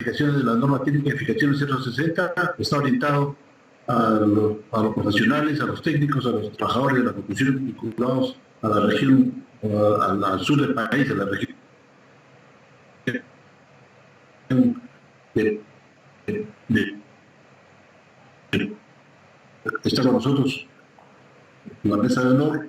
edificaciones de la norma técnica de edificaciones 060 está orientado a los profesionales, a los técnicos, a los trabajadores de la construcción vinculados a la región, al sur del país, a la región de, de, está con nosotros en la mesa de honor.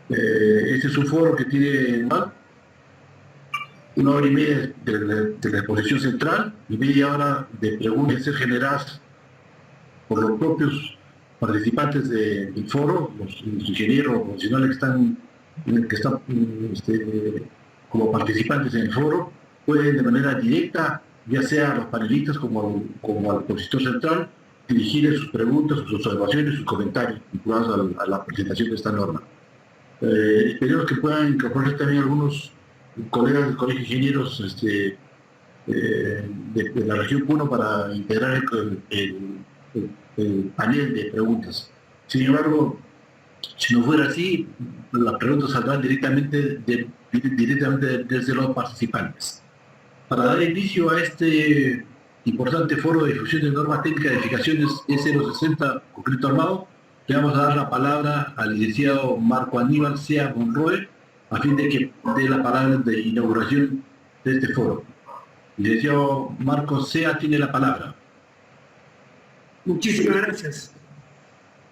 Este es un foro que tiene una hora y media de la exposición central y media hora de preguntas generadas por los propios participantes del foro, los ingenieros profesionales que están como participantes en el foro, pueden de manera directa, ya sea a los panelistas como al expositor central, dirigir sus preguntas, sus observaciones, sus comentarios vinculados a la presentación de esta norma. Esperemos que puedan incorporar también algunos colegas del Colegio de Ingenieros de la región Puno para integrar el panel de preguntas. Sin embargo, si no fuera así, las preguntas saldrán directamente desde los participantes. Para dar inicio a este importante foro de difusión de normas técnicas de edificaciones E060 concreto armado, le vamos a dar la palabra al licenciado Marco Aníbal Sea Monroe, a fin de que dé la palabra de inauguración de este foro. Licenciado Marco Sea tiene la palabra. Muchísimas gracias.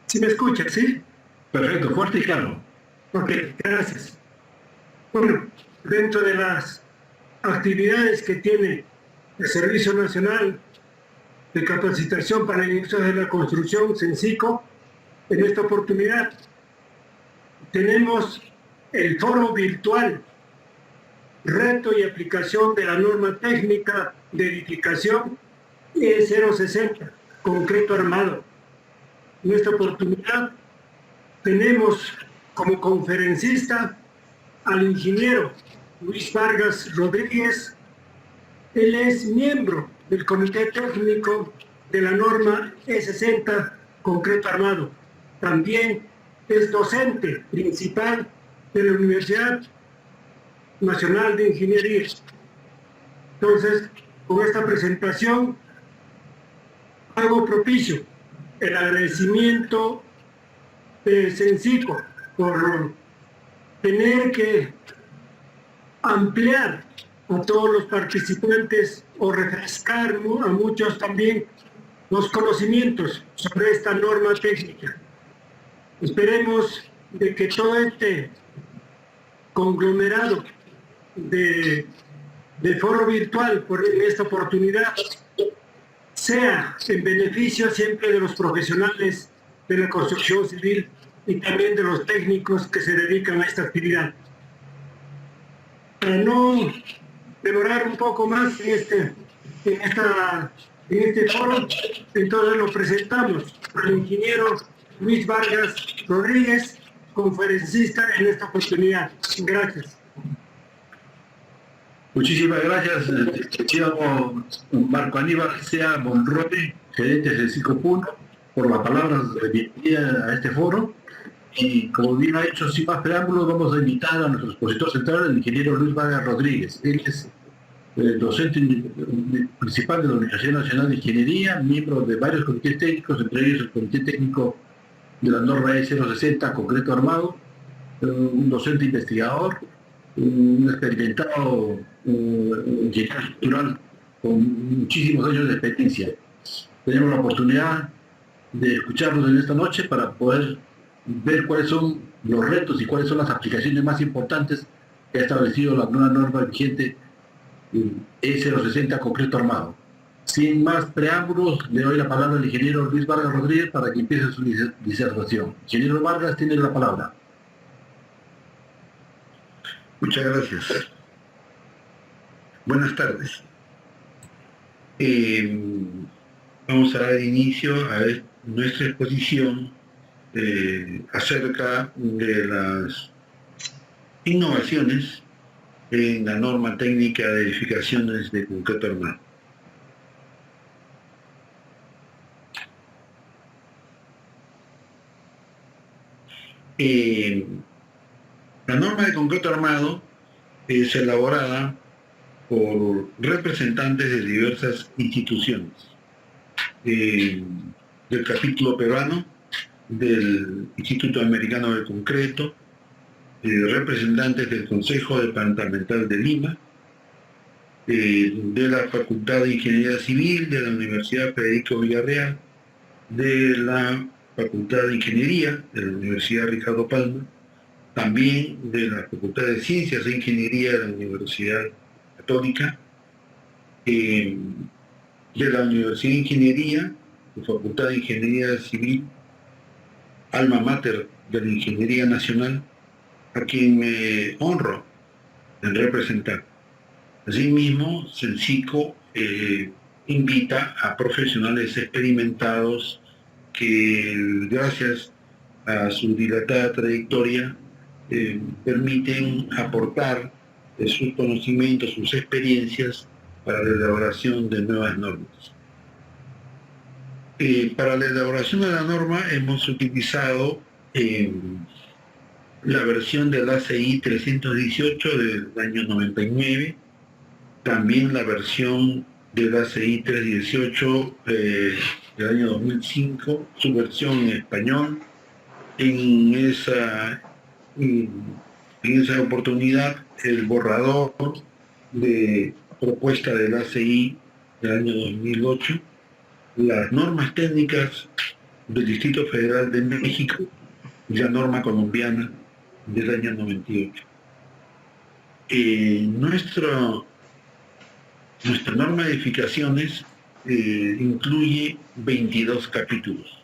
¿Sí me escucha, sí? Perfecto, fuerte y claro. Ok, gracias. Bueno, dentro de las actividades que tiene el Servicio Nacional de Capacitación para la Industria de la Construcción, SENCICO, en esta oportunidad tenemos el foro virtual Reto y aplicación de la norma técnica de edificación E060, concreto armado. En esta oportunidad tenemos como conferencista al ingeniero Luis Vargas Rodríguez. Él es miembro del Comité Técnico de la norma E60, concreto armado. También es docente principal de la Universidad Nacional de Ingeniería. Entonces, con esta presentación hago propicio el agradecimiento de SENCICO por tener que ampliar a todos los participantes o refrescar a muchos también los conocimientos sobre esta norma técnica. Esperemos de que todo este conglomerado de foro virtual en esta oportunidad sea en beneficio siempre de los profesionales de la construcción civil y también de los técnicos que se dedican a esta actividad. Para no demorar un poco más en este foro, entonces lo presentamos al ingeniero Luis Vargas Rodríguez, conferencista en esta oportunidad. Gracias. Muchísimas gracias, licenciado Marco Aníbal Sea Monroe, gerente de SENCICO Puno, por las palabras de bienvenida a este foro. Y como bien ha hecho, sin más preámbulos, vamos a invitar a nuestro expositor central, el ingeniero Luis Vargas Rodríguez. Él es docente principal de la Universidad Nacional de Ingeniería, miembro de varios comités técnicos, entre ellos el Comité Técnico de la norma E060, concreto armado, un docente investigador, un experimentado ingeniero estructural con muchísimos años de experiencia. Tenemos la oportunidad de escucharlos en esta noche para poder ver cuáles son los retos y cuáles son las aplicaciones más importantes que ha establecido la nueva norma vigente E060 concreto armado. Sin más preámbulos, le doy la palabra al ingeniero Luis Vargas Rodríguez para que empiece su disertación. Ingeniero Vargas, tiene la palabra. Muchas gracias. Buenas tardes. Vamos a dar inicio a nuestra exposición acerca de las innovaciones en la norma técnica de edificaciones de concreto armado. La norma de concreto armado es elaborada por representantes de diversas instituciones, del capítulo peruano, del Instituto Americano de Concreto, representantes del Consejo Departamental de Lima, de la Facultad de Ingeniería Civil de la Universidad Federico Villarreal, de la Facultad de Ingeniería de la Universidad Ricardo Palma, también de la Facultad de Ciencias e Ingeniería de la Universidad Católica, de la Universidad de Ingeniería, la Facultad de Ingeniería Civil, alma mater de la Ingeniería Nacional, a quien me honro en representar. Asimismo, CENCICO invita a profesionales experimentados que, gracias a su dilatada trayectoria, permiten aportar sus conocimientos, sus experiencias para la elaboración de nuevas normas. Para la elaboración de la norma hemos utilizado la versión del ACI 318 del año 99, también la versión del ACI 318 del año 2005, su versión en español. En esa oportunidad, el borrador de propuesta del ACI del año 2008, las normas técnicas del Distrito Federal de México y la norma colombiana del año 98. Nuestra norma de edificaciones incluye 22 capítulos,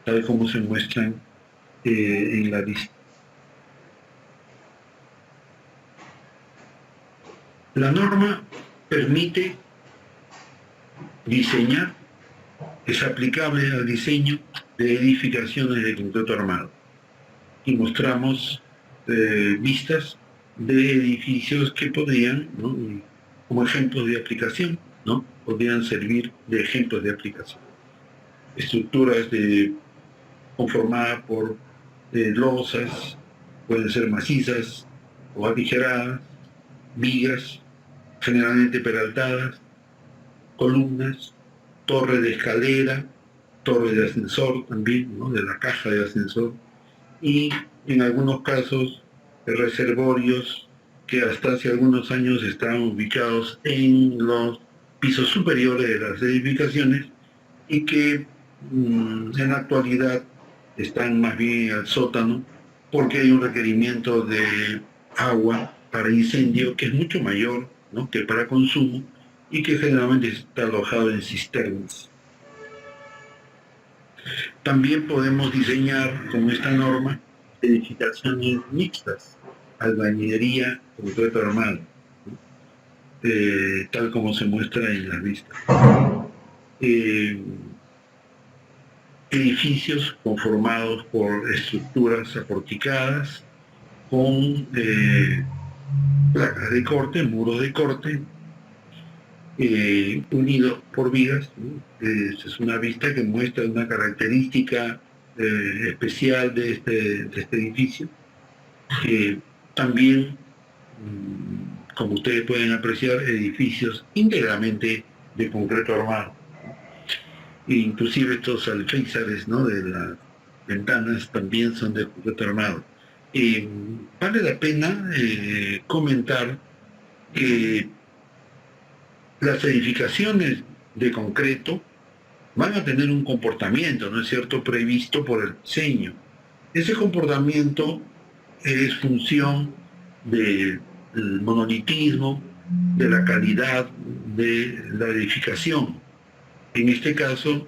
tal como se muestran en la lista. La norma permite diseñar, es aplicable al diseño de edificaciones de concreto armado. Y mostramos vistas de edificios que podrían, ¿no?, como ejemplos de aplicación, ¿no?, podrían servir de ejemplos de aplicación. Estructuras conformadas por losas, pueden ser macizas o aligeradas, vigas, generalmente peraltadas, columnas, torre de escalera, torre de ascensor también, ¿no?, de la caja de ascensor, y en algunos casos reservorios que hasta hace algunos años estaban ubicados en los pisos superiores de las edificaciones y que en la actualidad están más bien al sótano porque hay un requerimiento de agua para incendio que es mucho mayor, ¿no?, que para consumo, y que generalmente está alojado en cisternas. También podemos diseñar con esta norma edificaciones mixtas, albañilería, concreto armado, tal como se muestra en las vistas. Edificios conformados por estructuras aporticadas con placas de corte, muros de corte, unidos por vigas, ¿no? Es una vista que muestra una característica especial de este edificio. También, como ustedes pueden apreciar, edificios íntegramente de concreto armado. Inclusive estos alféizares, ¿no?, de las ventanas también son de concreto armado. Vale la pena comentar que las edificaciones de concreto van a tener un comportamiento, ¿no es cierto?, previsto por el diseño. Ese comportamiento es función del monolitismo, de la calidad de la edificación. En este caso,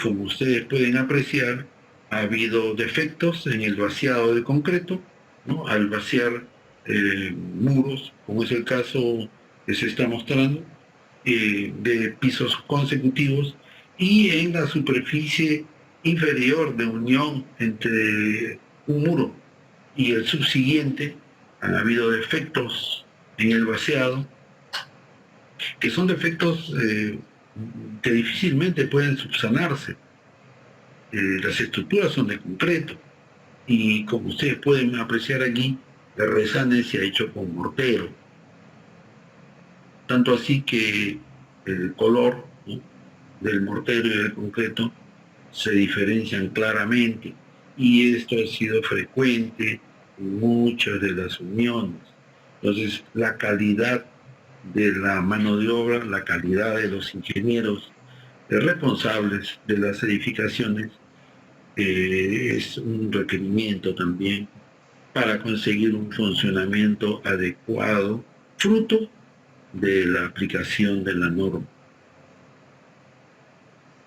como ustedes pueden apreciar, ha habido defectos en el vaciado de concreto, ¿no?, al vaciar muros, como es el caso que se está mostrando, de pisos consecutivos, y en la superficie inferior de unión entre un muro y el subsiguiente han habido defectos en el vaciado, que son defectos que difícilmente pueden subsanarse. las estructuras son de concreto y como ustedes pueden apreciar aquí, el resane se ha hecho con mortero. Tanto así que el color, ¿no?, del mortero y del concreto se diferencian claramente y esto ha sido frecuente en muchas de las uniones. Entonces, la calidad de la mano de obra, la calidad de los ingenieros responsables de las edificaciones es un requerimiento también para conseguir un funcionamiento adecuado, fruto de la aplicación de la norma.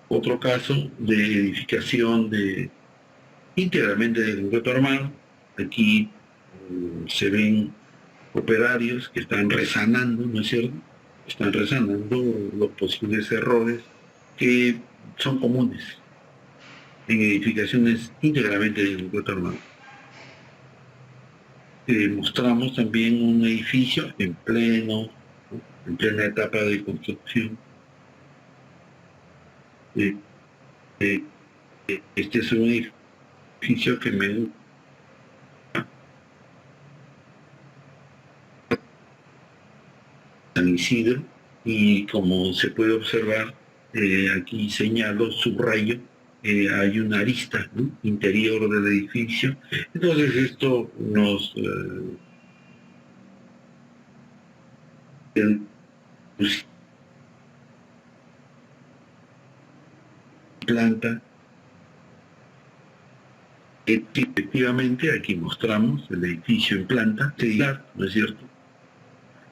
Otro caso de edificación íntegramente de concreto armado, aquí se ven operarios que están resanando, ¿no es cierto? Están resanando los posibles errores que son comunes en edificaciones íntegramente de concreto armado. Mostramos también un edificio en plena etapa de construcción. Este es un edificio que me gusta. San Isidro, y como se puede observar, aquí señalo, subrayo, hay una arista, ¿no?, interior del edificio. Entonces esto nos planta. Efectivamente, aquí mostramos el edificio en planta, ¿no es cierto?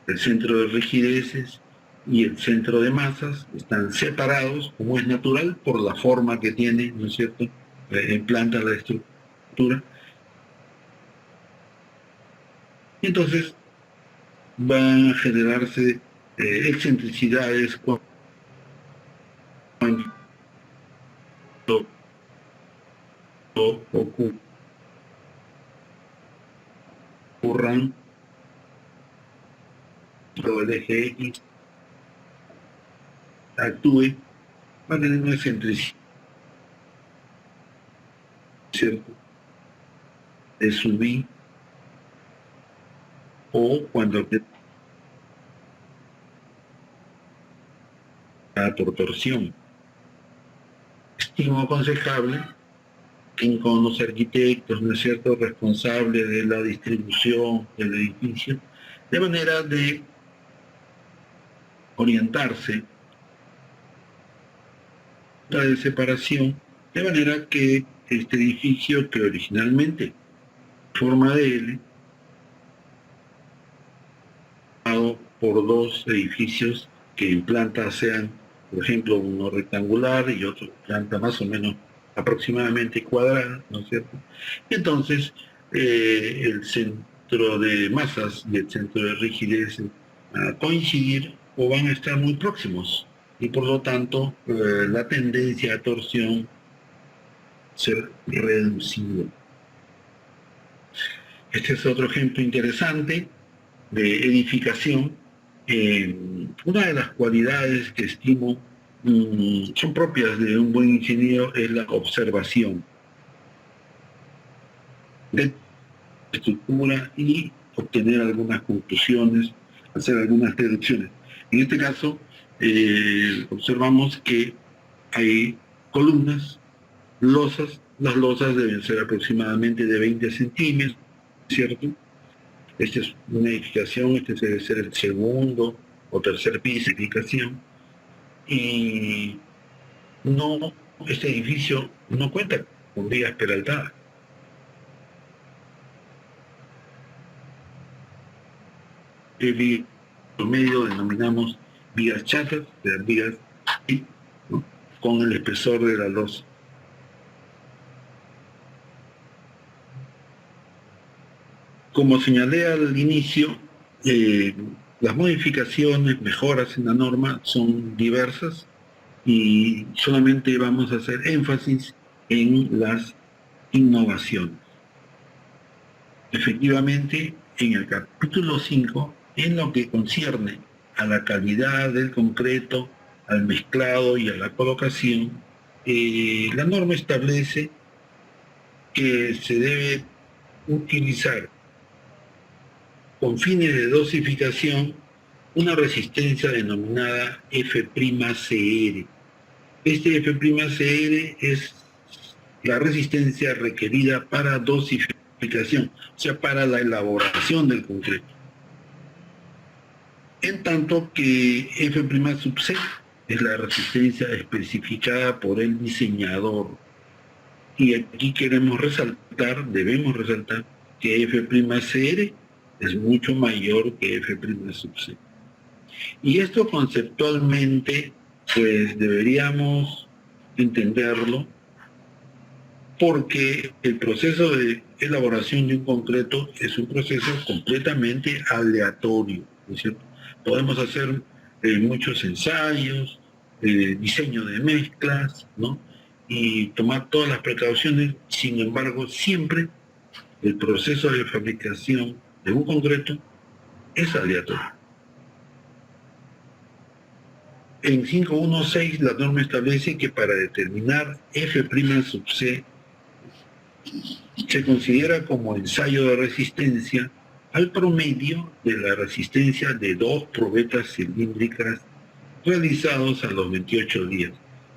El centro de rigideces y el centro de masas están separados, como es natural, por la forma que tiene, ¿no es cierto?, en planta la estructura. Y entonces van a generarse excentricidades cuando ocurran todo el eje X actúe, va a tener una excentricidad, ¿cierto?, de subir, o cuando por torsión. Estimo aconsejable que con los arquitectos, ¿no es cierto?, responsables de la distribución del edificio, de manera de orientarse de separación, de manera que este edificio, que originalmente forma de L, por dos edificios que en planta sean, por ejemplo, uno rectangular y otro planta más o menos aproximadamente cuadrada, ¿no es cierto? Entonces, el centro de masas y el centro de rigidez van a coincidir o van a estar muy próximos, y por lo tanto la tendencia a torsión ser reducida. Este es otro ejemplo interesante de edificación. Una de las cualidades que estimo son propias de un buen ingeniero es la observación de la estructura y obtener algunas conclusiones, hacer algunas deducciones. En este caso, observamos que hay columnas, losas. Las losas deben ser aproximadamente de 20 centímetros, ¿cierto? Esta es una edificación, este debe ser el segundo o tercer piso de edificación, y este edificio no cuenta con vigas peraltadas. El promedio denominamos vigas chatas, de las vigas, ¿no?, con el espesor de la losa. Como señalé al inicio, las modificaciones, mejoras en la norma son diversas y solamente vamos a hacer énfasis en las innovaciones. Efectivamente, en el capítulo 5, en lo que concierne a la calidad del concreto, al mezclado y a la colocación, La norma establece que se debe utilizar con fines de dosificación una resistencia denominada F'CR. Este F'CR es la resistencia requerida para dosificación, o sea, para la elaboración del concreto. En tanto que F'C es la resistencia especificada por el diseñador. Y aquí queremos resaltar, debemos resaltar, que F'CR es mucho mayor que F'C. Y esto conceptualmente, pues deberíamos entenderlo, porque el proceso de elaboración de un concreto es un proceso completamente aleatorio, ¿no es cierto? Podemos hacer muchos ensayos, diseño de mezclas, ¿no? Y tomar todas las precauciones. Sin embargo, siempre el proceso de fabricación de un concreto es aleatorio. En 516 la norma establece que para determinar F'C se considera como ensayo de resistencia al promedio de la resistencia de 2 probetas cilíndricas realizados a los 28 días.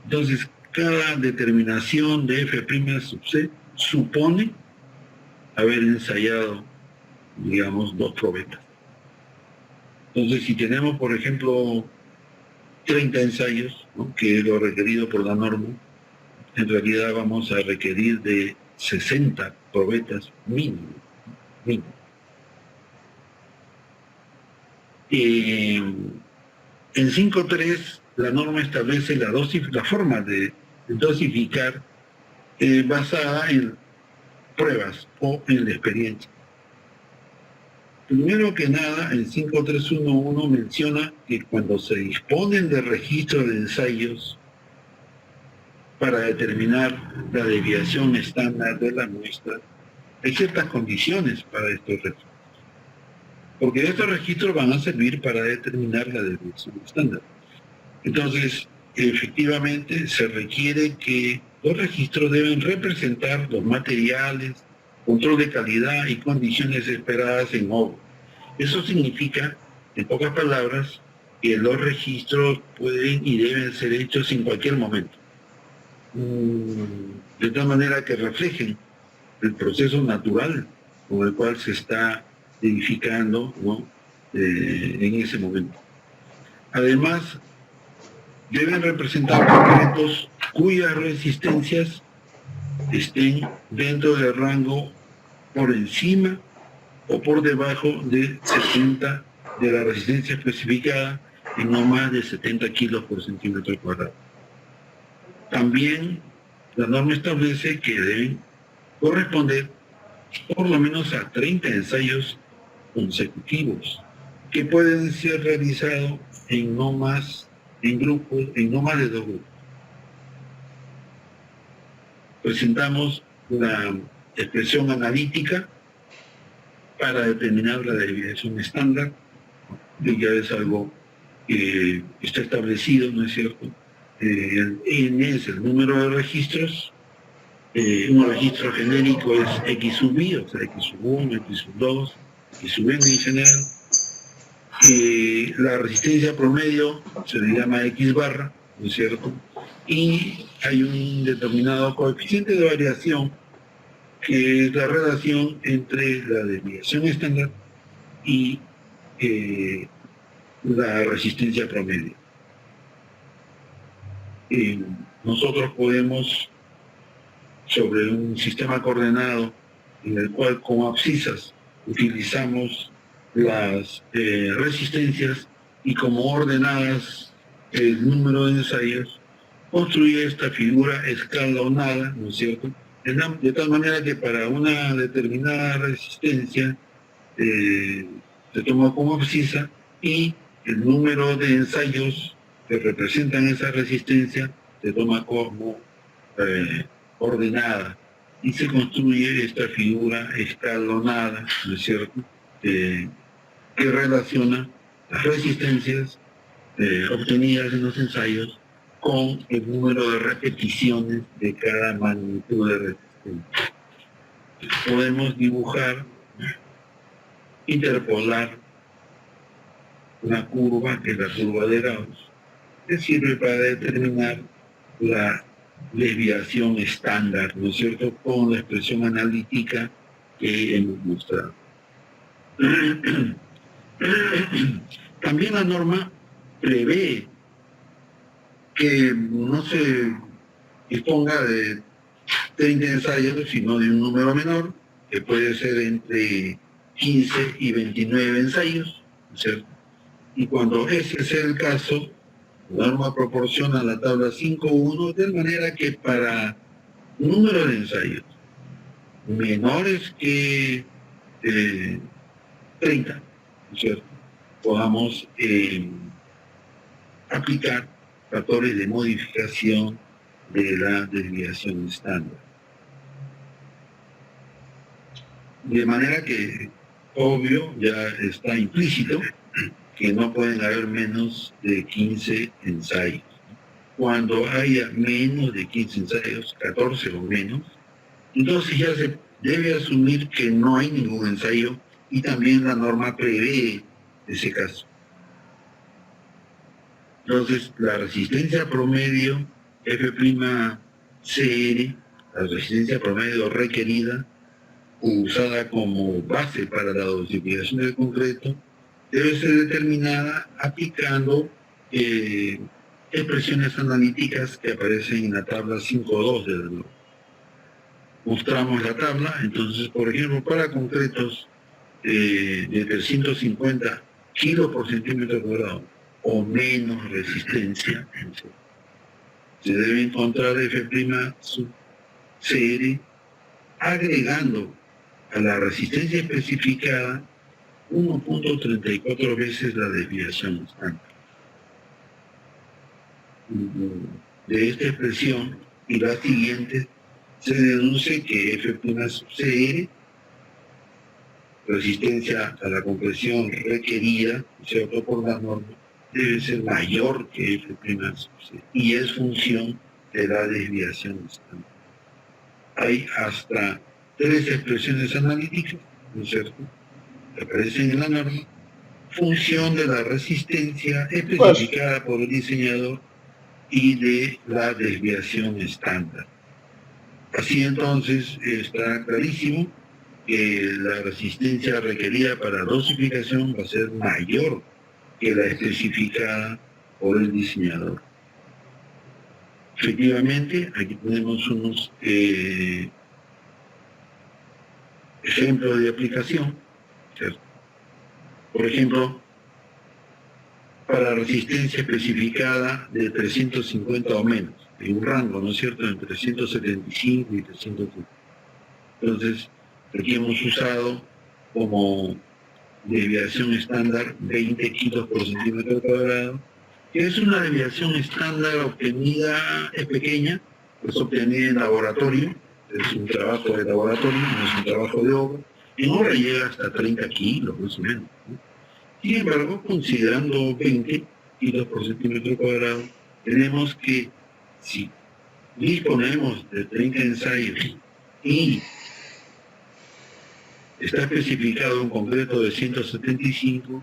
Entonces, cada determinación de F'C supone haber ensayado, digamos, 2 probetas. Entonces, si tenemos, por ejemplo, 30 ensayos, ¿no?, que es lo requerido por la norma, en realidad vamos a requerir de 60 probetas mínimo. En 5.3 la norma establece la forma de dosificar basada en pruebas o en la experiencia. Primero que nada, en 5.311 menciona que cuando se disponen de registro de ensayos para determinar la desviación estándar de la muestra, hay ciertas condiciones para estos registros. Porque estos registros van a servir para determinar la desviación estándar. Entonces, efectivamente, se requiere que los registros deben representar los materiales, control de calidad y condiciones esperadas en obra. Eso significa, en pocas palabras, que los registros pueden y deben ser hechos en cualquier momento, de tal manera que reflejen el proceso natural con el cual se está edificando, ¿no?, en ese momento. Además, deben representar concretos cuyas resistencias estén dentro del rango por encima o por debajo de 70 de la resistencia especificada en no más de 70 kilos por centímetro cuadrado. También la norma establece que deben corresponder por lo menos a 30 ensayos consecutivos que pueden ser realizados en no más de 2 grupos. Presentamos la expresión analítica para determinar la desviación estándar, que ya es algo que está establecido, ¿no es cierto? N es el número de registros. Un registro genérico es X sub I, o sea, X sub 1, X sub 2, X sub N en general. La resistencia promedio se le llama X barra, ¿no es cierto? Y hay un determinado coeficiente de variación que es la relación entre la desviación estándar y la resistencia promedio. Nosotros podemos, sobre un sistema coordenado en el cual como abscisas utilizamos las resistencias y como ordenadas el número de ensayos, construye esta figura escalonada, ¿no es cierto? De tal manera que para una determinada resistencia se toma como abscisa y el número de ensayos que representan esa resistencia se toma como ordenada y se construye esta figura escalonada, ¿no es cierto?, que relaciona las resistencias obtenidas en los ensayos con el número de repeticiones de cada magnitud de resistencia. Podemos dibujar, interpolar una curva, que es la curva de Gauss, que sirve para determinar la desviación estándar, ¿no es cierto?, con la expresión analítica que hemos mostrado. También la norma prevé que no se disponga de 30 ensayos, sino de un número menor, que puede ser entre 15 y 29 ensayos, ¿no es cierto? Y cuando ese sea el caso, la norma proporciona la tabla 5.1 de manera que para un número de ensayos menores que 30, ¿no es cierto?, podamos aplicar factores de modificación de la desviación estándar. De manera que, obvio, ya está implícito que no pueden haber menos de 15 ensayos. Cuando haya menos de 15 ensayos, 14 o menos, entonces ya se debe asumir que no hay ningún ensayo y también la norma prevé ese caso. Entonces, la resistencia promedio F'CR, la resistencia promedio requerida, usada como base para la dosificación del concreto, debe ser determinada aplicando expresiones analíticas que aparecen en la tabla 5.2 de la norma. Mostramos la tabla. Entonces, por ejemplo, para concretos de 350 kilos por centímetro cuadrado o menos resistencia, se debe encontrar F'CR agregando a la resistencia especificada 1.34 veces la desviación estándar. De esta expresión y las siguientes se deduce que F'CR, resistencia a la compresión requerida, ¿cierto?, por la norma, debe ser mayor que F'CR y es función de la desviación estándar. Hay hasta 3 expresiones analíticas, ¿no es cierto?, que aparecen en la norma, función de la resistencia especificada por el diseñador y de la desviación estándar. Así entonces está clarísimo que la resistencia requerida para dosificación va a ser mayor que la especificada por el diseñador. Efectivamente, aquí tenemos unos ejemplos de aplicación, ¿cierto? Por ejemplo, para resistencia especificada de 350 o menos, en un rango, ¿no es cierto?, entre 175 y 350. Entonces, aquí hemos usado como desviación estándar 20 kilos por centímetro cuadrado, que es una desviación estándar obtenida, es pequeña, es obtenida en laboratorio, es un trabajo de laboratorio, no es un trabajo de obra. En obra llega hasta 30 kilos, más o menos, ¿no? Sin embargo, considerando 20 kilos por centímetro cuadrado, tenemos que, si disponemos de 30 ensayos y está especificado un concreto de 175,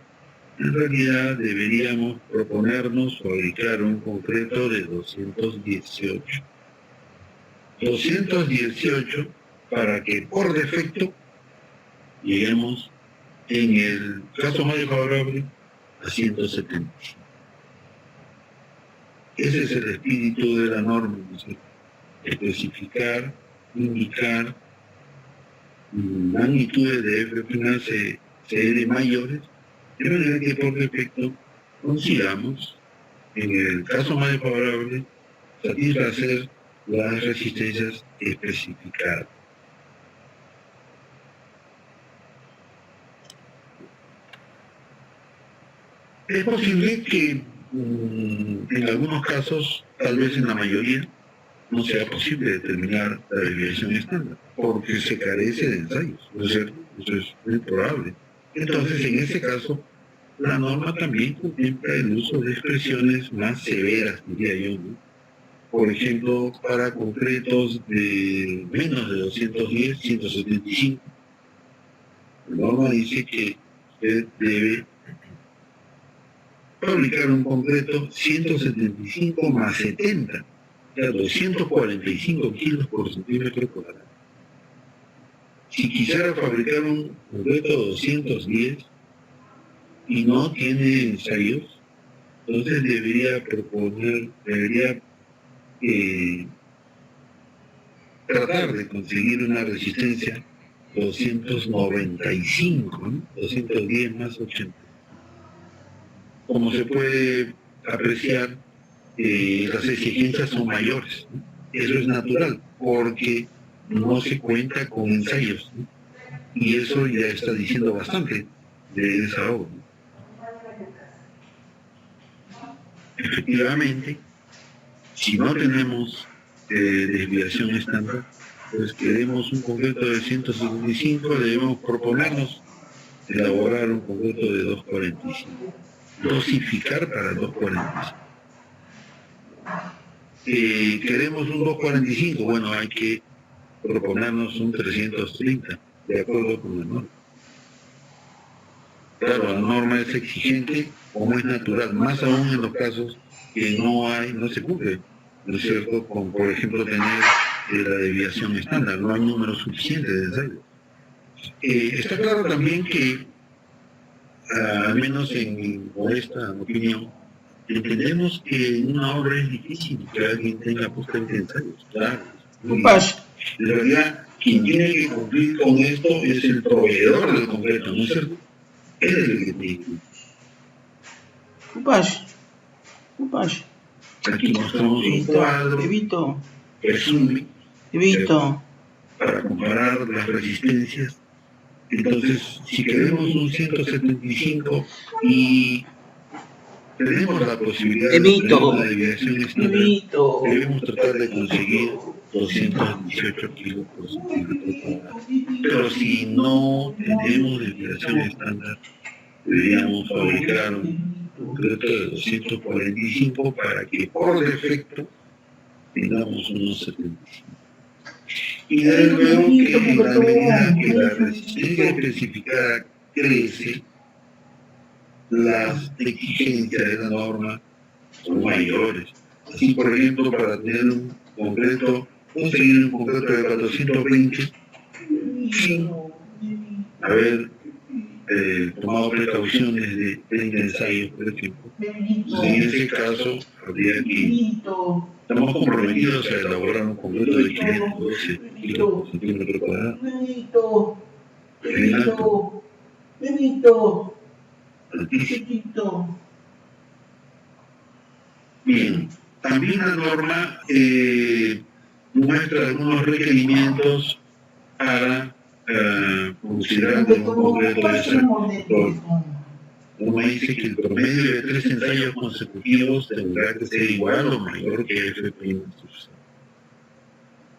en realidad deberíamos proponernos fabricar un concreto de 218. 218 para que por defecto lleguemos, en el caso más favorable, a 175. Ese es el espíritu de la norma, ¿no? Especificar, indicar magnitudes de F'CR mayores, de manera que por defecto consigamos, en el caso más favorable, satisfacer las resistencias especificadas. Es posible que en algunos casos, tal vez en la mayoría, no sea posible determinar la desviación estándar, porque se carece de ensayos, ¿no es cierto? Eso es muy probable. Entonces, en ese caso, la norma también contempla el uso de expresiones más severas, diría yo, ¿no?, por ejemplo, para concretos de menos de 210, 175. La norma dice que usted debe fabricar un concreto 175 más 70, o sea, 245 kilos por centímetro cuadrado. Si quisiera fabricar un concreto 210 y no tiene ensayos, entonces debería tratar de conseguir una resistencia 295, ¿no? 210 más 80. Como se puede apreciar, las exigencias son mayores, ¿no? Eso es natural, porque no se cuenta con ensayos, ¿no? Y eso ya está diciendo bastante de esa obra, ¿no? Efectivamente, si no tenemos desviación estándar, pues queremos un concreto de 175, debemos proponernos elaborar un concreto de 245, dosificar para 245. Queremos un 245, bueno, hay que proponernos un 330, de acuerdo con la norma. Claro, la norma es exigente, como es natural, más aún en los casos que no se cumple, ¿no es cierto?, con, por ejemplo, tener la desviación estándar, no hay número suficiente de ensayos. Está claro también que, al menos en mi modesta opinión, entendemos que en una obra es difícil que alguien tenga puesta de ensayos, claro. En realidad, quien tiene que cumplir con esto es el proveedor del concreto, ¿no es cierto? Él es el que tiene que cumplir. Aquí mostramos un cuadro, resumen, para comparar las resistencias. Entonces, si queremos un 175 y tenemos la posibilidad de tener una desviación estándar, debemos tratar de conseguir 218 kilos por centímetro cuadrado. Pero si no tenemos desviación estándar, deberíamos fabricar un concreto de 245 para que por defecto tengamos unos 75. Y desde luego que en la medida que la resistencia especificada crece, las exigencias de la norma son mayores. Así, por ejemplo, para tener un concreto, conseguir un concreto de 420 sin haber tomado precauciones de 30 ensayos, por ejemplo. Entonces, en ese caso, habría que... Estamos comprometidos a elaborar un concreto de 512 kilos por centímetro cuadrado. Altísimo. Bien, también la norma muestra algunos requerimientos para considerar un concreto de sector. Uno dice que el promedio de 3 ensayos consecutivos tendrá que ser igual o mayor que F'.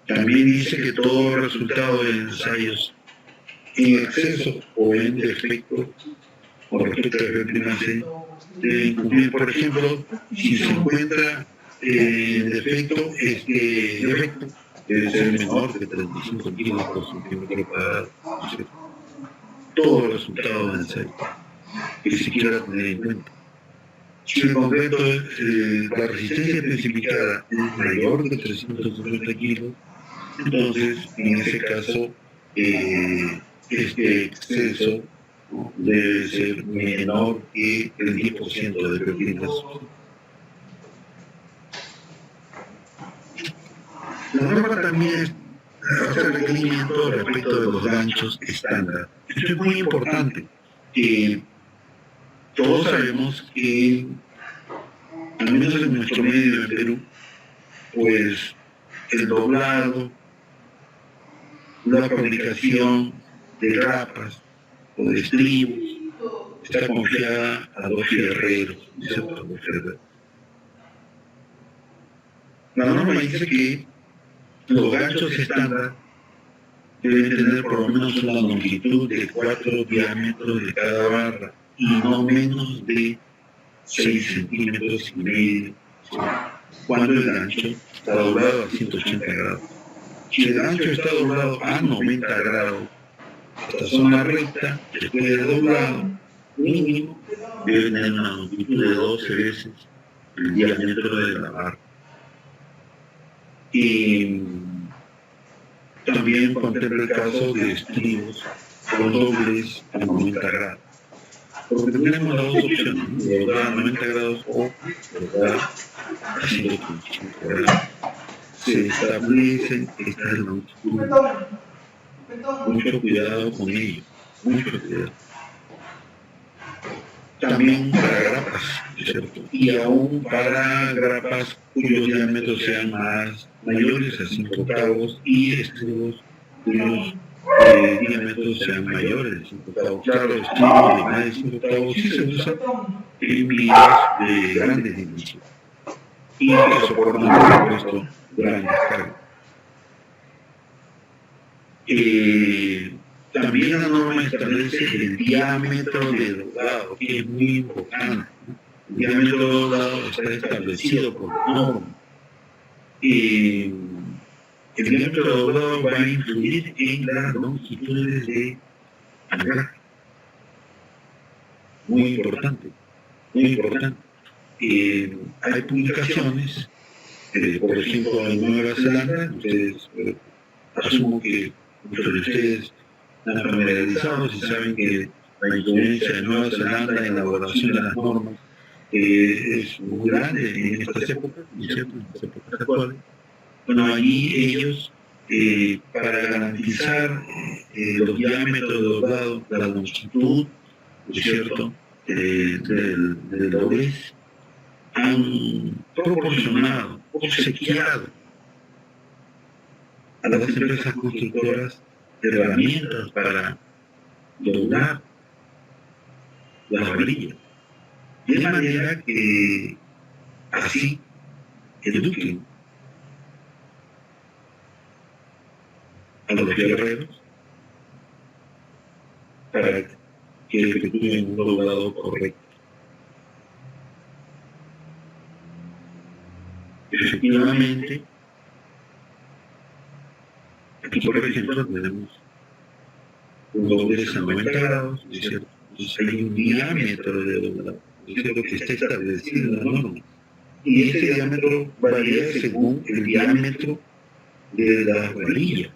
También dice que todo resultado de ensayos en exceso o en defecto con respecto a F', deben cumplir. Por ejemplo, si se encuentra en defecto, defecto debe ser menor de 35 kilos por centímetro cuadrado. Todo resultado de ensayo que se quiera tener en cuenta. Si el concreto, la resistencia especificada es mayor de 350 kilos, entonces en ese caso este exceso debe ser menor que el 10% de proteínas. La norma también hace requerimiento respecto de los ganchos estándar. Esto es muy importante. Todos sabemos que, al menos en nuestro medio en Perú, pues el doblado, la fabricación de grapas o de estribos está confiada a los fierreros, La norma dice que los ganchos estándar deben tener por lo menos una longitud de 4 diámetros de cada barra y no menos de 6,5 centímetros. cuando el gancho está doblado a 180 grados. Si el gancho está doblado a 90 grados, esta zona recta, después de doblado, mínimo, debe tener una longitud de 12 veces el diámetro de la barra. Y también contempla el caso de estribos con doblez a 90 grados. Porque tenemos las dos opciones, ¿no? De doblar a 90 grados o doblar a 135 grados. Se establecen estas longitudes. Mucho cuidado con ello, mucho cuidado. También para grapas, ¿cierto? Y aún para grapas cuyos diámetros sean mayores a 5 octavos y estribos cuyos diámetros sean mayores de 5 octavos. Claro, estribos de más de 5 octavos sí se usan en vías de grandes dimensiones y que soportan, por supuesto, grandes cargas. También la norma establece el diámetro de doblado, que es muy importante, ¿no? El diámetro de doblado está establecido por norma. El diámetro de doblado va a influir en las longitudes de anclaje. Muy importante, muy importante. Hay publicaciones, por ejemplo, en Nueva Zelanda, ustedes, asumo que muchos de ustedes están familiarizados y saben que la influencia de Nueva Zelanda en la elaboración de las normas es muy grande en estas épocas, ¿cierto? En las épocas actuales. Bueno, allí ellos, para garantizar los diámetros de doblado, la longitud, ¿cierto?, del doblez, han proporcionado, obsequiado a las empresas constructoras herramientas para doblar las varillas, de manera que así eduquen a los guerreros para que efectúen un doblado correcto. Efectivamente, aquí por ejemplo tenemos un doblez a 90 grados, ¿es cierto? Entonces hay un diámetro de doblado, ¿es cierto?, que está establecido en la norma. Y ese diámetro varía según el diámetro de la varilla.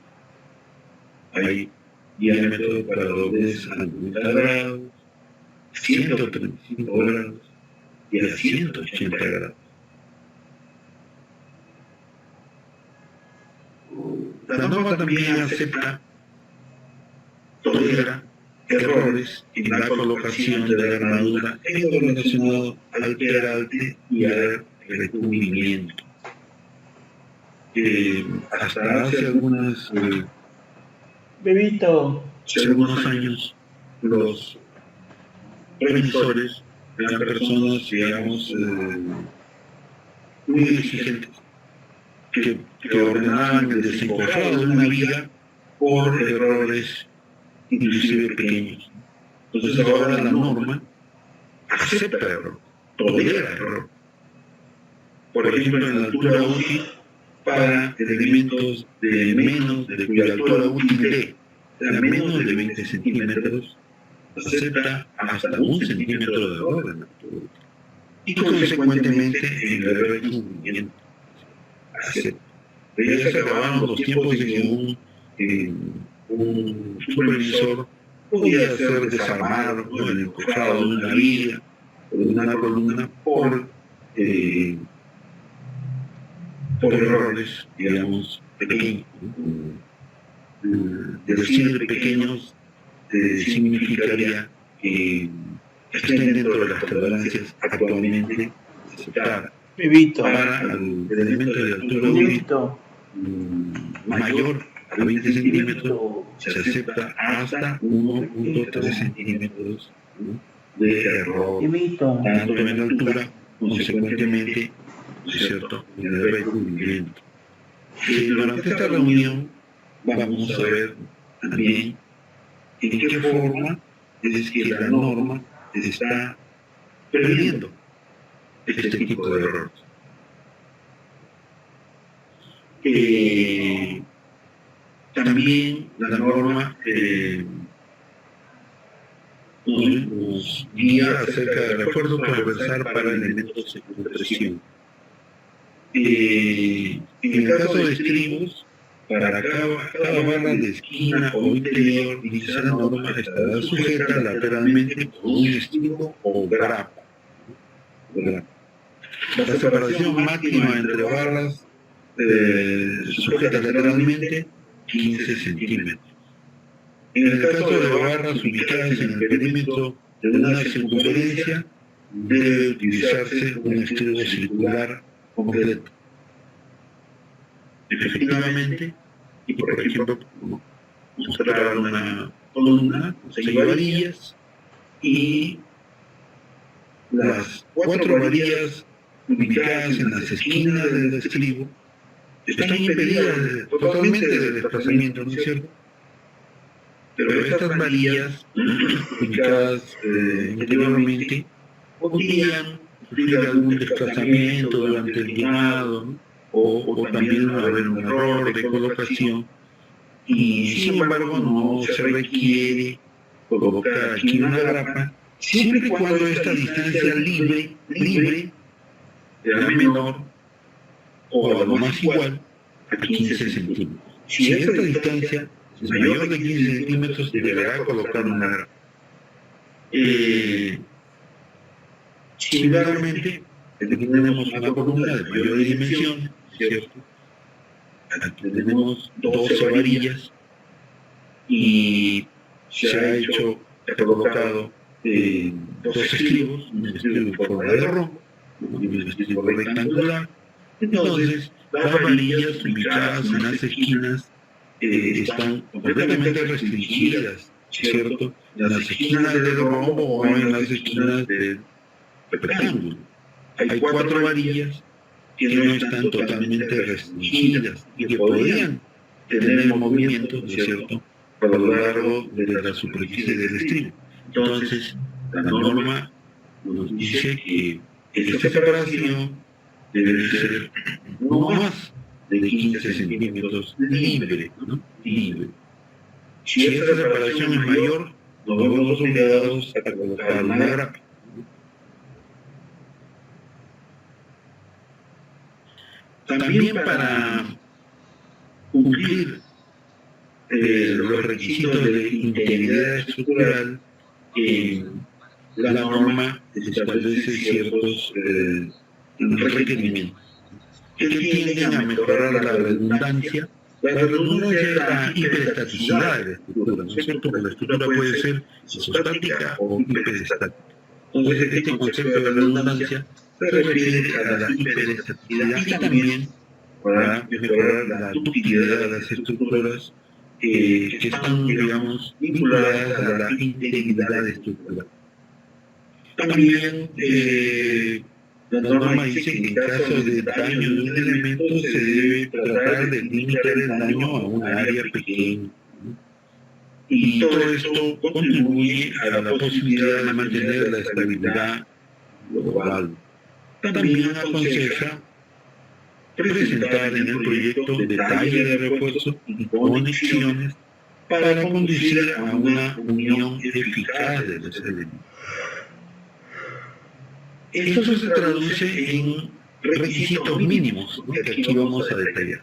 Hay diámetros para doblez a 90 grados, 135 grados y a 180 grados. La norma también acepta, tolera errores en la colocación de la armadura en lo relacionado al peralte y al recubrimiento. Hasta hace algunos años, los revisores eran personas, digamos, muy exigentes, que ordenaban el desencofrado de una viga por errores inclusive pequeños. Entonces ahora la norma acepta error, tolera error. Por ejemplo, en la altura útil para elementos de menos, de cuya altura útil de menos de 20 centímetros, acepta hasta 1 centímetro de error en la altura útil. Y consecuentemente en el recubrimiento acepta. Ya se acabaron los tiempos de que un supervisor podía hacer desarmar, ¿no?, el encofrado de una viga o de una columna por errores, digamos, pequeños, ¿no? Decir pequeños significaría que estén dentro de las tolerancias actualmente aceptadas. Para el elemento de altura útil mayor a 20 centímetros se acepta hasta 1.3 centímetros, ¿no?, de error, tanto en la altura, consecuentemente, ¿es cierto?, en el recubrimiento. Durante esta reunión vamos a ver también en qué forma es que la norma está previendo este tipo de errores. También la norma nos guía acerca del refuerzo transversal para elementos de compresión. En el caso de estribos, para cada barra de esquina o interior, dice la norma, estará sujeta lateralmente por un estribo o grapa. La separación máxima entre barras sujetas lateralmente, 15 centímetros. En el caso de barras ubicadas en el perímetro de una circunferencia, debe utilizarse un estribo circular completo. Efectivamente, y por ejemplo, mostrar una columna con 6 varillas y las 4 varillas ubicadas en las esquinas del estribo están impedidas totalmente del desplazamiento, ¿no es cierto? Pero estas varillas ubicadas interiormente podrían sufrir algún desplazamiento durante el llenado, ¿no? o también haber un error de colocación, y sin embargo no se requiere colocar aquí una grapa, siempre y cuando esta distancia libre sea menor o a lo más igual a 15 centímetros. Si esta distancia es mayor de 15 centímetros, deberá colocar una grapa. Similarmente, aquí tenemos una columna de mayor dimensión, ¿cierto? Aquí tenemos 12 varillas y se ha colocado 2 estribos, un estribo en forma de rombo y un estribo rectangular. Entonces, las varillas ubicadas en las esquinas están completamente restringidas, ¿cierto? En las esquinas del rombo o en las esquinas del rectángulo. Hay 4 varillas que no están totalmente restringidas y que podrían tener movimiento, ¿no es cierto?, a lo largo de la superficie del estribo. Entonces, la norma nos dice que esta separación debe ser no más de 15 centímetros libre, ¿no? Libre. Si esta separación es mayor, nos vemos obligados a colocar una grapa. También para cumplir los requisitos de integridad estructural, la norma establece ciertos requerimientos que tienden a mejorar la redundancia. La redundancia es la hiperestaticidad de la estructura, ¿no es cierto? Porque la estructura puede ser isostática o hiperestática. Entonces, este concepto de redundancia se refiere a la hiperestaticidad y también para mejorar la ductilidad de las estructuras que están, digamos, vinculadas a la integridad estructural. También la norma dice que en caso de daño de un elemento se debe tratar de limitar el daño a una área pequeña, ¿no? Y todo esto contribuye a la posibilidad de mantener la estabilidad global. También aconseja presentar en el proyecto detalle de refuerzo y conexiones para conducir a una unión eficaz de los elementos. Esto se traduce en requisitos mínimos, ¿no?, que aquí vamos a detallar.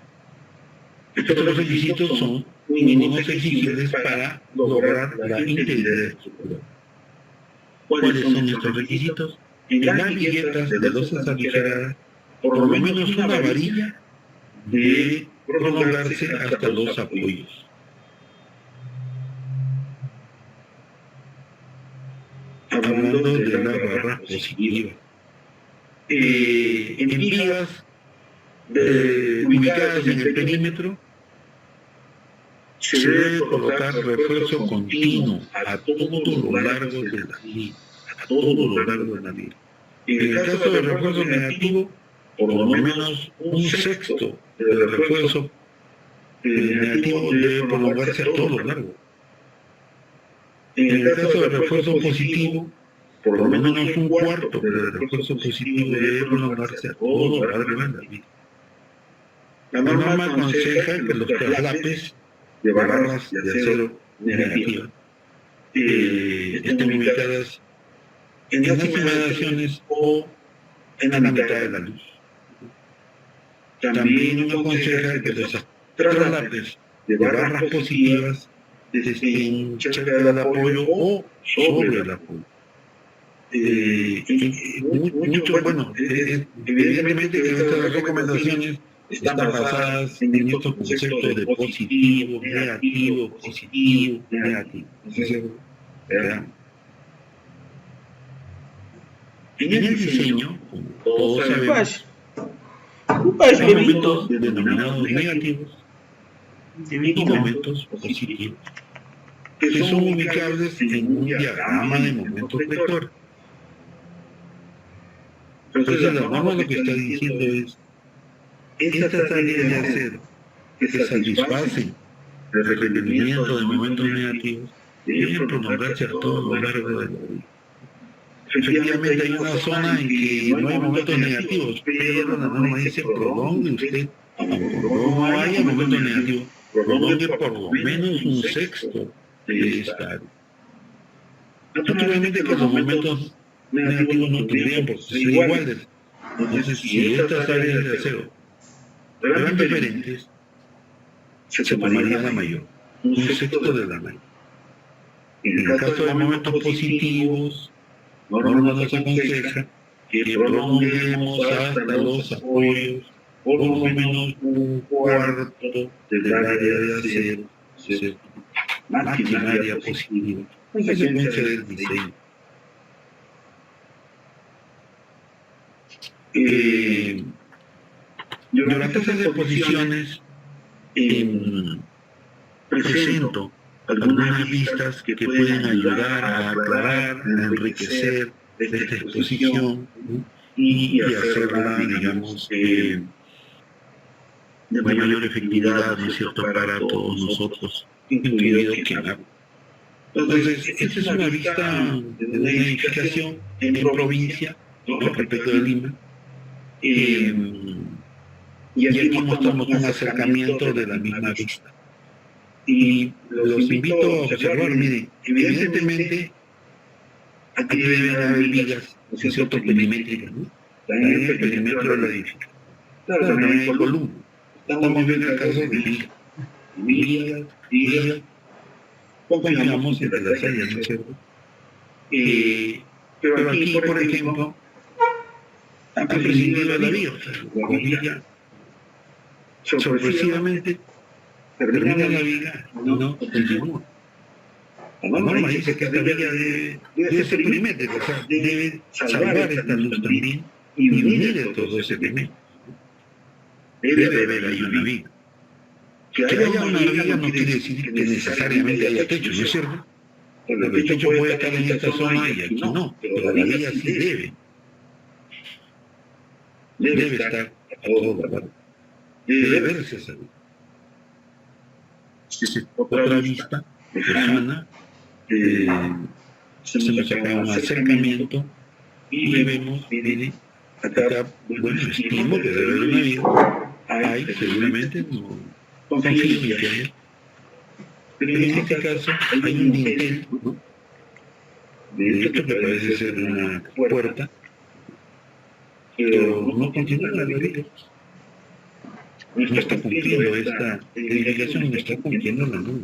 Estos requisitos son mínimos exigibles para lograr la integridad estructural. ¿Cuáles son estos requisitos? En las billetas de losas aligeradas, por lo menos una varilla debe prolongarse hasta los apoyos. Hablando de la barra positiva. En vigas ubicadas en el perímetro, se debe colocar refuerzo continuo a todo lo largo de la viga. En el caso del refuerzo negativo, por lo menos un sexto del refuerzo negativo debe prolongarse a todo lo largo. En el caso del refuerzo positivo, por lo menos un cuarto del refuerzo positivo debe prolongarse a todo lo largo de la viga. La norma aconseja que los traslapes de barras de acero negativas estén ubicadas en las inmediaciones o en la mitad de la luz. También aconseja que los traslapes de barras positivas estén cerca del apoyo o sobre el apoyo. Evidentemente que nuestras recomendaciones están basadas en estos conceptos de positivo, negativo, positivo, negativo. Entonces, en el diseño, como todos sabemos, hay momentos denominados negativos y momentos positivos, que son ubicables en un diagrama de momentos vectores. Entonces la norma lo que está diciendo es, estas áreas de acero que satisfacen el requerimiento de momentos negativos deben prolongarse a todo lo largo de la vida. Efectivamente hay una zona en que no hay momentos negativos, pero la norma dice prolongue usted, aunque no haya momentos negativos, prolongue por lo menos un sexto de esta área. Naturalmente que los momentos negativos no tendrían por ser iguales. Entonces, si estas áreas de acero fueran diferentes, se tomaría la mayor, un sexto de la mayor. En el caso de momentos positivos, norma nos aconseja que prolonguemos hasta los apoyos por lo menos un cuarto del área de acero, máxima área positiva, consecuencia del diseño. Durante estas exposiciones presento algunas vistas que pueden ayudar a aclarar, a enriquecer esta exposición, ¿no? y hacerla, digamos, de mayor efectividad, ¿no es cierto?, para todos nosotros, incluido quien habla. Entonces, esta es una vista de una edificación en provincia, ¿no?, respecto de Lima. Y aquí mostramos un acercamiento de la misma vista. Y los invito a observar, miren, evidentemente aquí deben haber vigas, ¿no es cierto?, perimétricas, ¿no? También el perímetro de la edificación. Claro, también hay columnas. Estamos viendo el caso de vigas, confiamos entre las áreas, ¿no es cierto? Pero aquí, por ejemplo, han prescindido de la viga, la viga sorpresivamente termina la viga y no continúa. La norma dice que esta viga debe ser perimétrica, o sea, debe salvar esta luz también y unir estos dos elementos. Debe haber ahí una viga. Que haya una viga no quiere decir que necesariamente haya techo, ¿no es cierto? Porque el techo puede estar en esta zona y aquí no, pero la viga sí debe. Debe estar a todo lado. Debe verse esa viga. Otra vista lejana, se nos saca un acercamiento y vemos, mire, acá, bueno, estimo que debe haber una viga. Hay, seguramente, no confío en que haya. Pero en este caso hay un dintel, ¿no?, de esto que parece ser una puerta, pero no continúa la viga. No está cumpliendo esta edificación, no está cumpliendo la luz.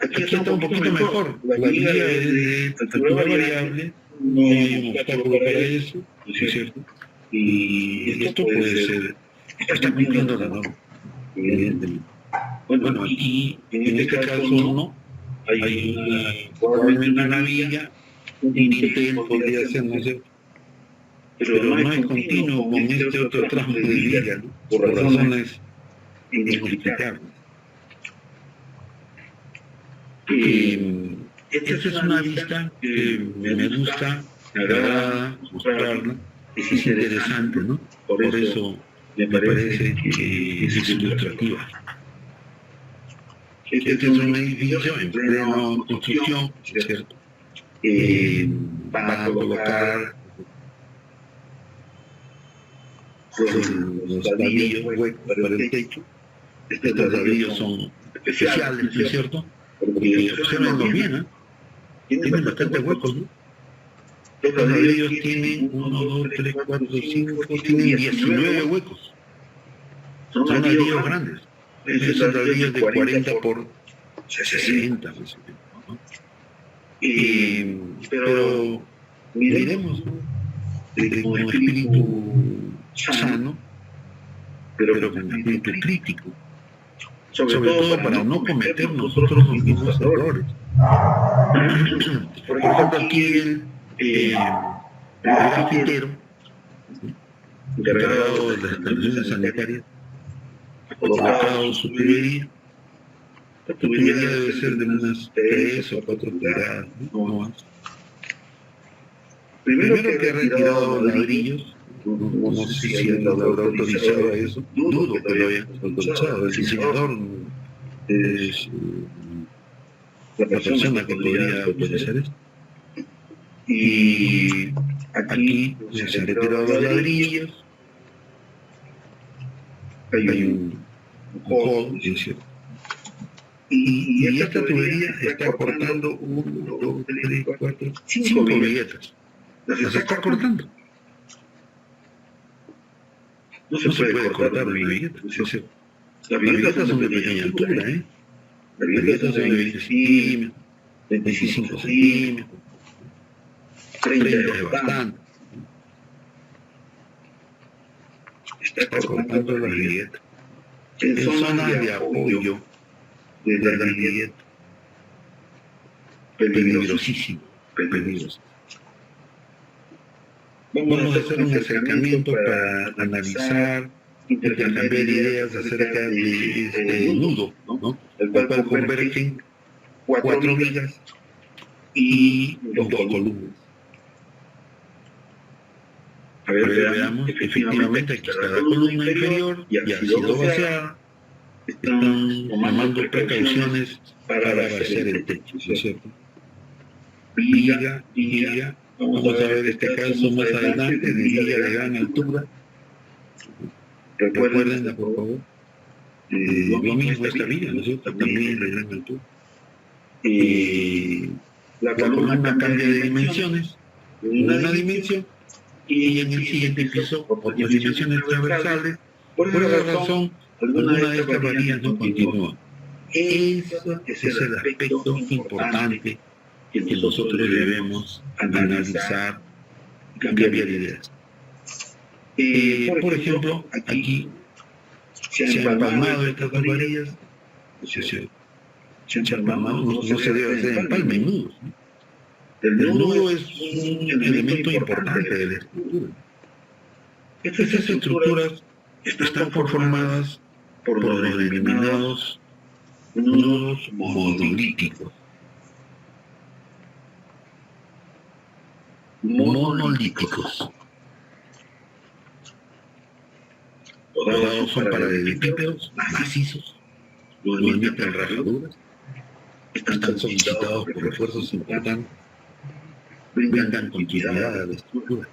Aquí está un poquito mejor. La viga es de altura variable, no hay un obstáculo para eso, ¿no es cierto? Y esto puede ser, está cumpliendo la norma, evidentemente. Bueno, aquí, en este caso no, hay probablemente una viga, un dintel podría ser, ¿no es cierto? Pero no es continuo con este otro tramo de viga, ¿no?, por razones inexplicables. Esta es una vista que me gusta, me agrada mostrarla, es interesante, ¿no? Por eso me parece que es ilustrativa. Este es un edificio en plena construcción, ¿cierto? Van a colocar los ladrillos huecos para el techo. Estos ladrillos son especiales, ¿no es cierto? Porque observenlos bien, ¿eh? Tienen bastantes huecos, ¿no? Estos ladrillos tienen 1, 2, 3, 4, 5, tienen 19 huecos. Son ladrillos grandes. Esos ladrillos de 40 por 60, más o menos, ¿no? Pero miremos, ¿no? Con espíritu sano, pero con espíritu crítico. Sobre todo para no cometer nosotros los mismos errores. Por ejemplo, aquí el grafitero, encargado de las instalaciones sanitarias, ha colocado su tubería. La tubería debe ser de unas 3 o 4 pulgadas, no más. Primero que ha retirado ladrillos, no sé si él lo habrá autorizado a eso, dudo que lo haya autorizado. El diseñador es la persona que podría autorizar esto. Y aquí se han retirado los ladrillos, hay un hall, es cierto. Y esta tubería está cortando 1, 2, 3, 4, 5 viguetas. Las está cortando. No se puede cortar una vigueta. Las viguetas son de pequeña altura, ¿eh? Las viguetas son de 20 centímetros, 25 centímetros, 30 es bastante. Está cortando las viguetas. En zonas de apoyo de la vigueta. Peligrosísimo, peligroso. Vamos a hacer un acercamiento para analizar, intercambiar ideas acerca de este nudo, ¿no? El cual convergen 4 vigas y 2 columnas. A ver, veamos, efectivamente aquí está la columna inferior, ya ha sido vaciada, están tomando precauciones para vaciar el techo, ¿no es cierto? Viga, vamos a ver este caso más adelante, de viga de gran altura. Recuérdenla, por favor. Lo mismo esta viga, ¿no es cierto? También de gran altura. La columna cambia de dimensiones, una dimensión, y en el siguiente piso otras dimensiones transversales. Por esa razón, alguna de estas varillas no continúa. Ese es el aspecto importante que nosotros debemos analizar y cambiar ideas. Por ejemplo, aquí se han empalmado estas dos varillas, se han empalmado, no se debe hacer empalme en nudos. El nudo es un elemento importante de la estructura. Estas estructuras están conformadas por los denominados nudos monolíticos. Los son paralelepípedos, macizos, no emiten rajaduras, están solicitados por refuerzos importantes, brindan continuidad a la estructura.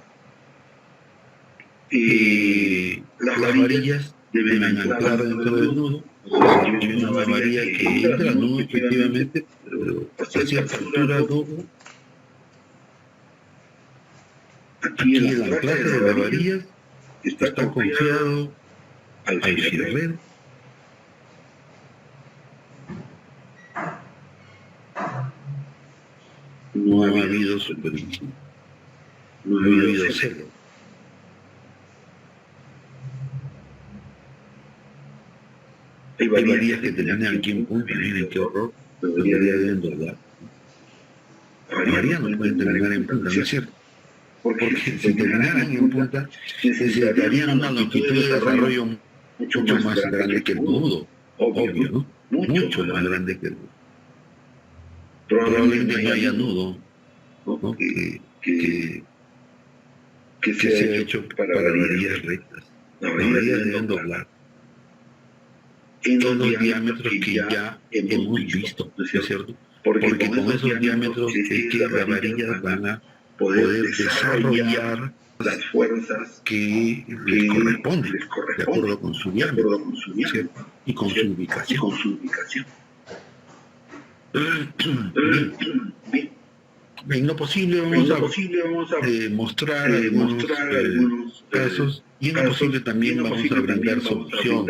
Las varillas deben anclar dentro del nudo. Hay una varilla que entra al nudo efectivamente, pero a cierta altura dobla. Aquí el anclaje de las varillas está confiado al fierrero. No ha habido supervisión, no ha habido celo. Hay varillas que terminan aquí en punta, miren qué horror, debería de endordar. Las varillas no pueden terminar en punta, ¿no es cierto? Porque si terminaran en punta, necesitarían una longitud de desarrollo mucho más grande que el nudo, obvio, ¿no? Mucho más grande que el nudo. Probablemente no haya nudo, ¿no? que sea hecho para varillas rectas. Las varillas deben doblar en los diámetros que ya hemos visto, ¿no es cierto? Porque con esos diámetros es que las varillas van a poder desarrollar que les corresponden, de acuerdo con su diámetro, ¿cierto? Y con su ubicación. Bien. En lo posible vamos a mostrar algunos casos, y en lo posible también vamos a brindar solución.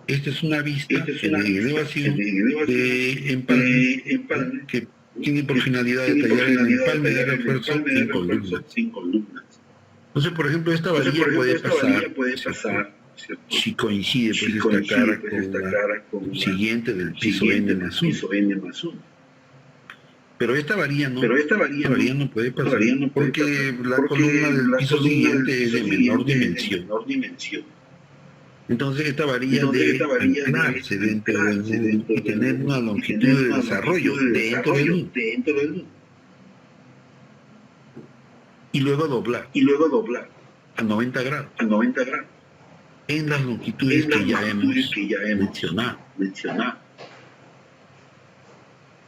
Esta es una vista en elevación de empalme que tiene por finalidad detallar el empalme de refuerzo en columnas. Entonces, por ejemplo, esta varilla puede pasar, ¿cierto? Si coincide pues esta cara con la siguiente del piso N más 1. Pero esta varilla no puede pasar porque la columna del piso siguiente es de menor dimensión. Entonces esta varilla debe anclarse dentro del nudo y tener una longitud de desarrollo dentro del nudo. Y luego doblar a 90 grados en las longitudes que ya hemos mencionado.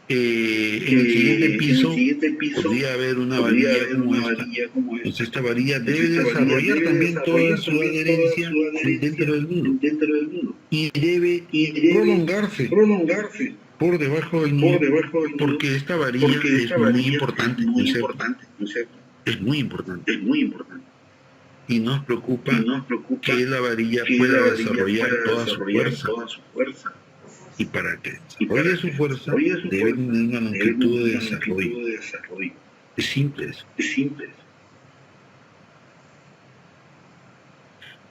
En el siguiente piso podría haber una varilla como esta. Entonces esta varilla debe desarrollar también toda su adherencia dentro del nudo y debe prolongarse por debajo del nudo, porque esta varilla es muy importante, ¿no es cierto? Es muy importante. Y nos preocupa que la varilla pueda desarrollar toda su fuerza. Y para que desarrolle su fuerza, debe tener una longitud de desarrollo. Es simple eso.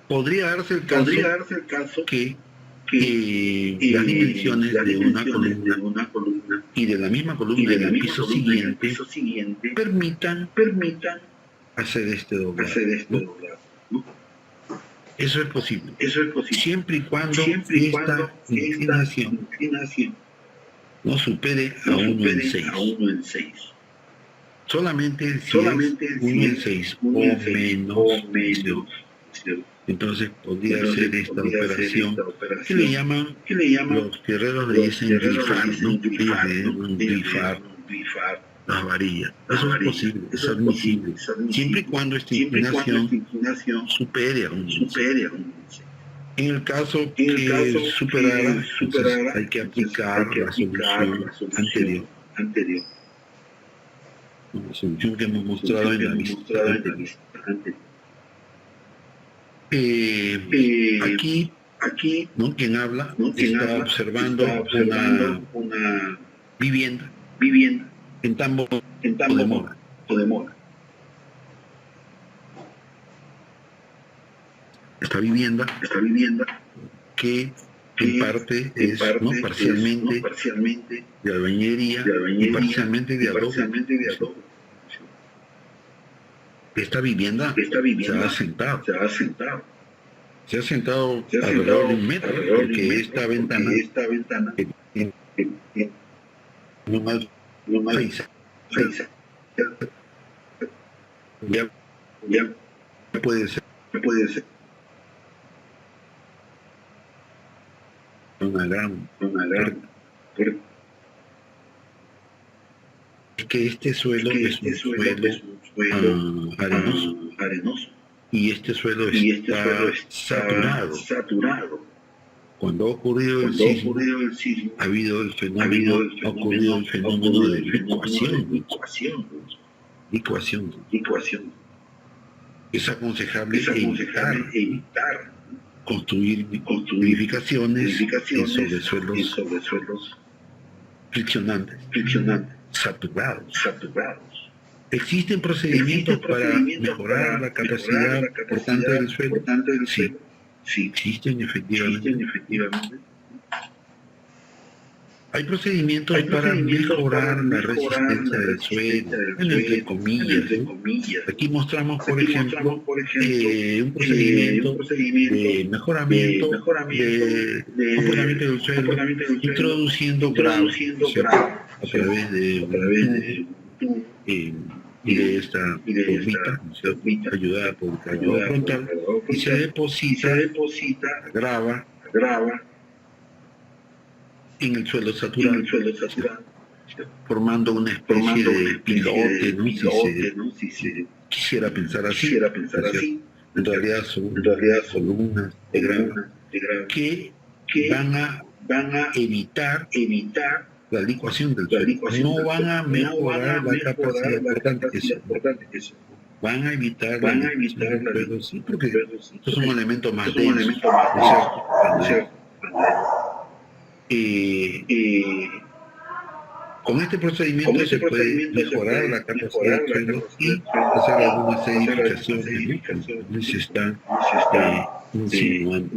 Podría darse el caso que las dimensiones de una columna y de la misma columna en el piso siguiente permitan hacer este doblado, ¿no? Eso es posible, siempre y cuando esta inclinación no supere a 1 en 6. Solamente si es 1 en 6 o menos, entonces podría hacer esta operación que le llaman, los guerreros le dicen grifar, ¿no? Ellos le llaman grifar las varillas. Eso es posible, es admisible, siempre y cuando esta inclinación supere a 1 en 6. En el caso que superara, entonces hay que aplicar la solución anterior. La solución que hemos mostrado en la vista anterior. Aquí, ¿no? Quien habla está observando una vivienda en Tambo de Mora. Esta vivienda que en parte es parcialmente de albañilería y parcialmente de adobe. Esta vivienda se ha sentado alrededor de 1 metro, porque esta ventana no más ya puede ser una gran es que este suelo es un suelo arenoso y este suelo está saturado. Cuando ha ocurrido el sismo, ha ocurrido el fenómeno de licuación. Es aconsejable evitar construir edificaciones sobre suelos friccionantes, saturados. ¿Existen procedimientos para mejorar la capacidad portante del suelo? Sí, existen efectivamente. Hay procedimientos para mejorar la resistencia del suelo, entre comillas, ¿no? Aquí mostramos, por ejemplo, un procedimiento de mejoramiento del suelo, introduciendo grava, a través de esta bombita, ayudada por el cargador frontal, y se deposita grava en el suelo saturado, formando una especie de pilote, ¿no? Si se quisiera pensar así, en realidad son columnas de grava que van a evitar la licuación del suelo. No van a mejorar la capacidad, importante que eso. Van a evitar la licuación del suelo, sí, porque estos son elementos más densos, ¿no es cierto? Con este procedimiento se puede mejorar la capacidad del suelo y hacer algunas edificaciones que se están insinuando.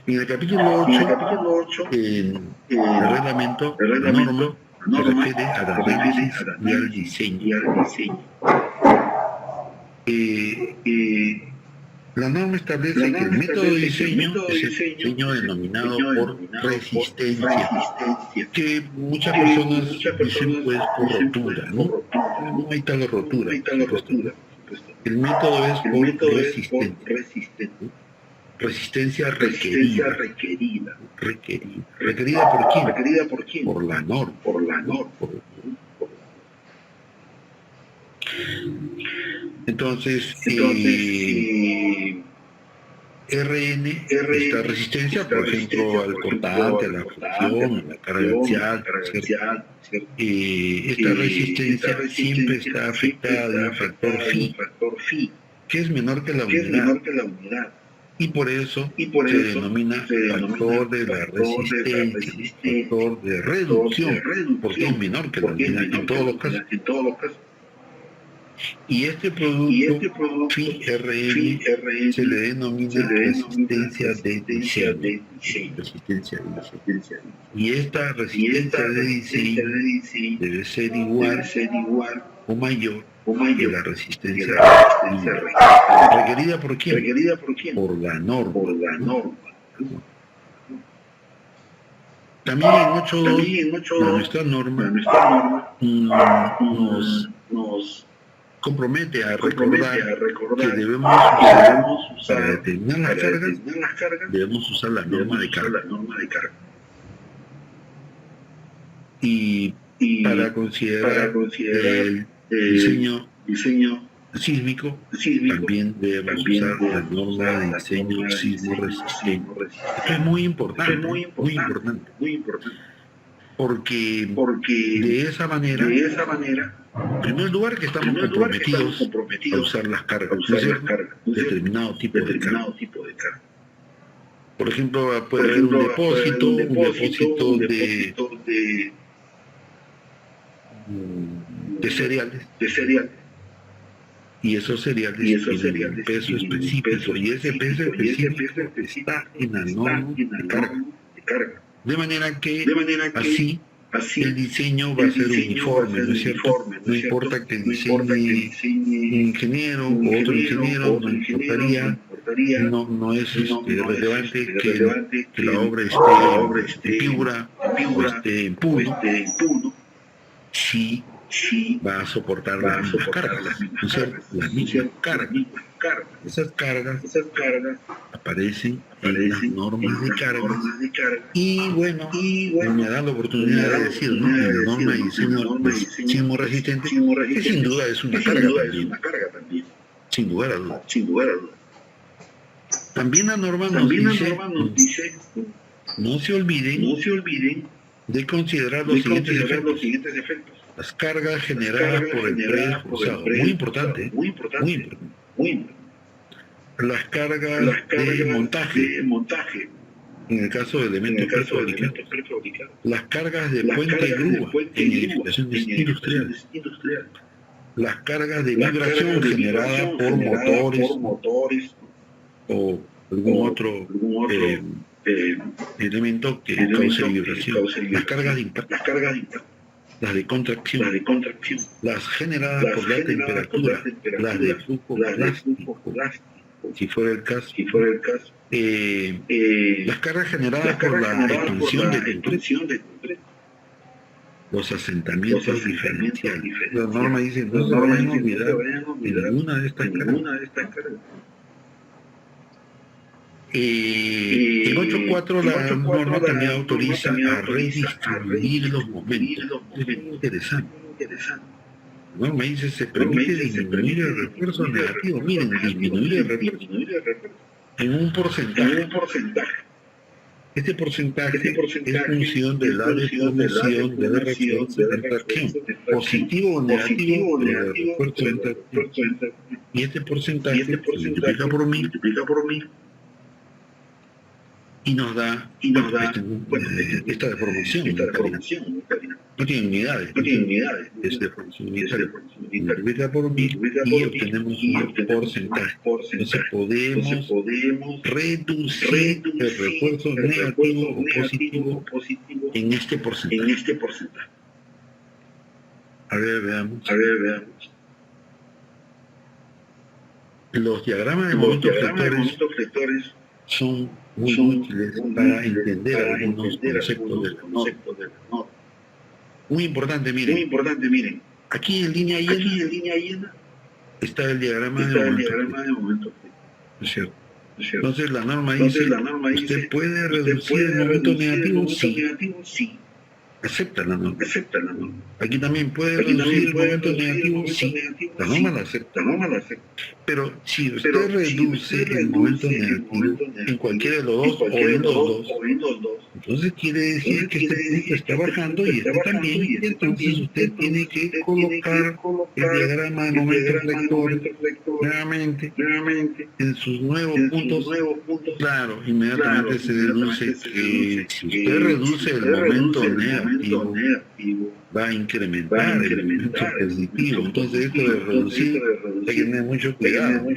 En el capítulo 8, el reglamento, la norma, se refiere al análisis y al diseño. La norma establece que el método de diseño es el diseño denominado por resistencia, que muchas personas dicen pues por rotura, ¿no? No hay tal rotura. El método es por resistencia. Resistencia requerida. ¿Requerida por quién? Por la norma. Entonces, RN, esta resistencia, por ejemplo, al cortante, a la fricción, a la carga axial, esta resistencia siempre está afectada de un factor phi, que es menor que la unidad. Y por eso se denomina factor de la resistencia, factor de reducción, porque es menor que la unidad en todos los casos. Y este producto phi RN se le denomina resistencia de diseño. Y esta resistencia de diseño debe ser igual o mayor que la resistencia requerida por quién? Por la norma. También en 8.2 nuestra norma nos compromete a recordar que debemos usar, para determinar las cargas, debemos usar la norma de carga. Y para considerar el diseño sísmico, también debemos usar la norma de diseño sismo-resistente. Esto es muy importante, porque de esa manera, en primer lugar, que estamos comprometidos a usar las cargas, determinado tipo de carga. Por ejemplo, puede haber un depósito de cereales. Y esos cereales tienen un peso específico, y ese peso específico está en la norma de carga. De manera que así el diseño va a ser uniforme, ¿no es cierto? No importa que diseñe un ingeniero o otro ingeniero, no importaría, no es relevante que la obra esté en Piura o esté en Puno, si va a soportar las mismas cargas, ¿no es cierto? Las mismas cargas. Esas cargas aparecen en las normas de cargas. Y bueno, me da la oportunidad de decir, ¿no? En la norma de diseño sismo resistente, que sin duda es una carga también. Sin lugar a dudas. También la norma nos dice, no se olviden de considerar los siguientes efectos. Las cargas generadas por el pre forzado. Muy importante. Las cargas de montaje. En el caso de elementos prefabricados. Las cargas de puente grúa en edificaciones industriales. Las cargas de vibración generadas por motores o algún otro elemento que cause vibración. Las cargas de impacto. Las de contracción, las generadas por la temperatura, las de flujo plástico, si fuera el caso, las cargas generadas por la expansión del concreto, los asentamientos diferenciales. La norma dice, no se vayan a olvidar de ninguna de estas cargas. En 8.4 la norma también autoriza a redistribuir los momentos. Es muy interesante. No, me dice, se permite disminuir el refuerzo negativo. Miren, disminuir el refuerzo en un porcentaje. Este porcentaje es función de la deformación de la refuerzo de interacción, positivo o negativo de refuerzo de interacción. Y este porcentaje se multiplica por 1000 y nos da esta deformación. No tiene unidades, es deformación unitaria. Multiplica por 1000 y obtenemos un porcentaje. Entonces podemos reducir el refuerzo negativo o positivo en este porcentaje. A ver, veamos. Los diagramas de momentos flectores son muy útiles para entender algunos conceptos de la norma. Muy importante, miren. Aquí en línea llena está el diagrama de momento flector. ¿Es cierto? Entonces la norma dice, ¿usted puede reducir el momento negativo? Sí. Acepta la norma. Aquí también puede reducir el momento negativo, sí. La norma la acepta. Pero si usted reduce el momento negativo en cualquiera de los dos o en los dos, entonces quiere decir que este punto está bajando y este también, y entonces usted tiene que colocar el diagrama de momento flector nuevamente en sus nuevos puntos. Claro, inmediatamente se deduce que si usted reduce el momento negativo, va a incrementar el momento positivo. Entonces esto de reducir hay que tener mucho cuidado.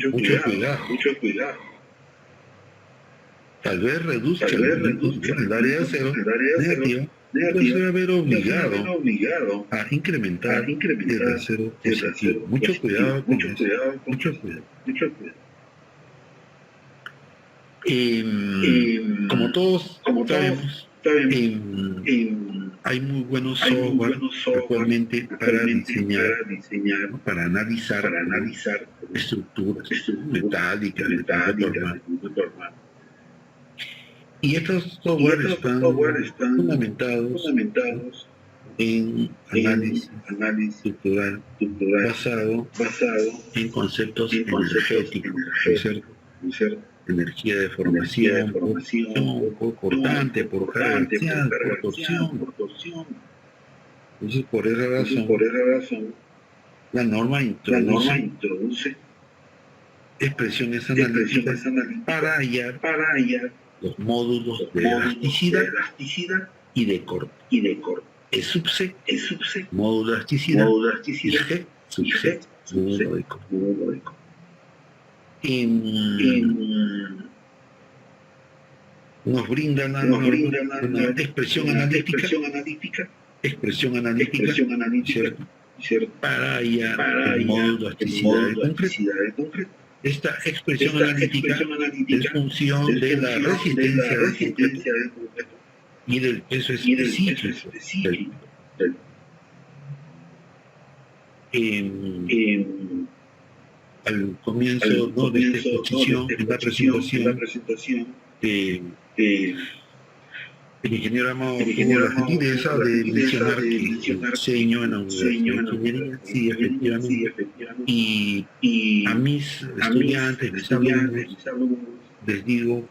Tal vez reduzca el área de cero negativa, pero se va a ver obligado a incrementar el acero positivo. Mucho cuidado con eso. Como todos sabemos, hay muy buenos software actualmente para diseñar, para analizar estructuras metálicas de normal. Y estos software están fundamentados en análisis estructural basado en conceptos energéticos, ¿no es cierto? Energía de formación, por cortante, por jerarquial, por torsión. Entonces, por esa razón, la norma introduce expresiones analíticas para hallar los módulos de elasticidad y de corte. E subset, módulo de elasticidad, y G, subset, módulo de corte. Nos brinda una expresión analítica, ¿cierto? Para hallar el módulo de elasticidad de concreto. Esta expresión analítica es función de la resistencia del concreto y del peso específico del al comienzo de esta exposición, en la presentación, el ingeniero Amado tuvo la gentileza de mencionar que enseño en la Universidad de Ingeniería, sí, efectivamente, y a mis estudiantes, mis alumnos, les digo,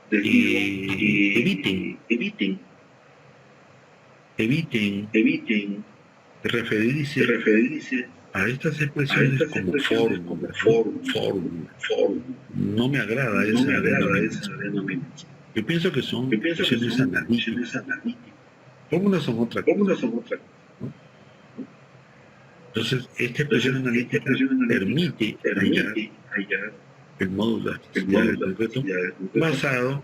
eviten referirse a estas expresiones como fórmula. No me agrada esa denominación. Yo pienso que son expresiones analíticas. Fórmulas son otra cosa. ¿No? Entonces, esta expresión analítica permite hallar el módulo de elasticidad del concreto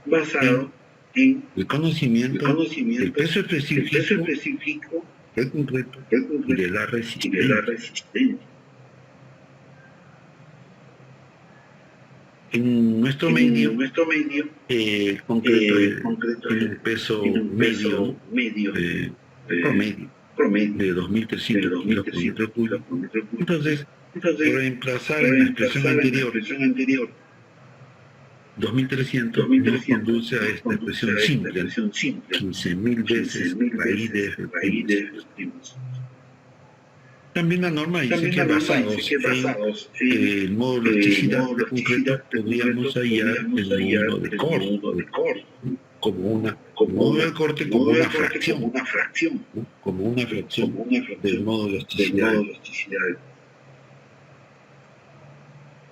basado en el conocimiento del peso específico del concreto y de la resistencia. En nuestro medio, el concreto tiene un peso medio de 2.300 kilos por metro cúbico. Entonces, reemplazar en la expresión anterior 2.300 nos conduce a esta expresión simple, 15.000 veces raíz de F'. También la norma dice que basados en el modo de elasticidad de concreto podríamos hallar el modo de corte, como modo de corte como una fracción, ¿no? Como una fracción del modo de elasticidad.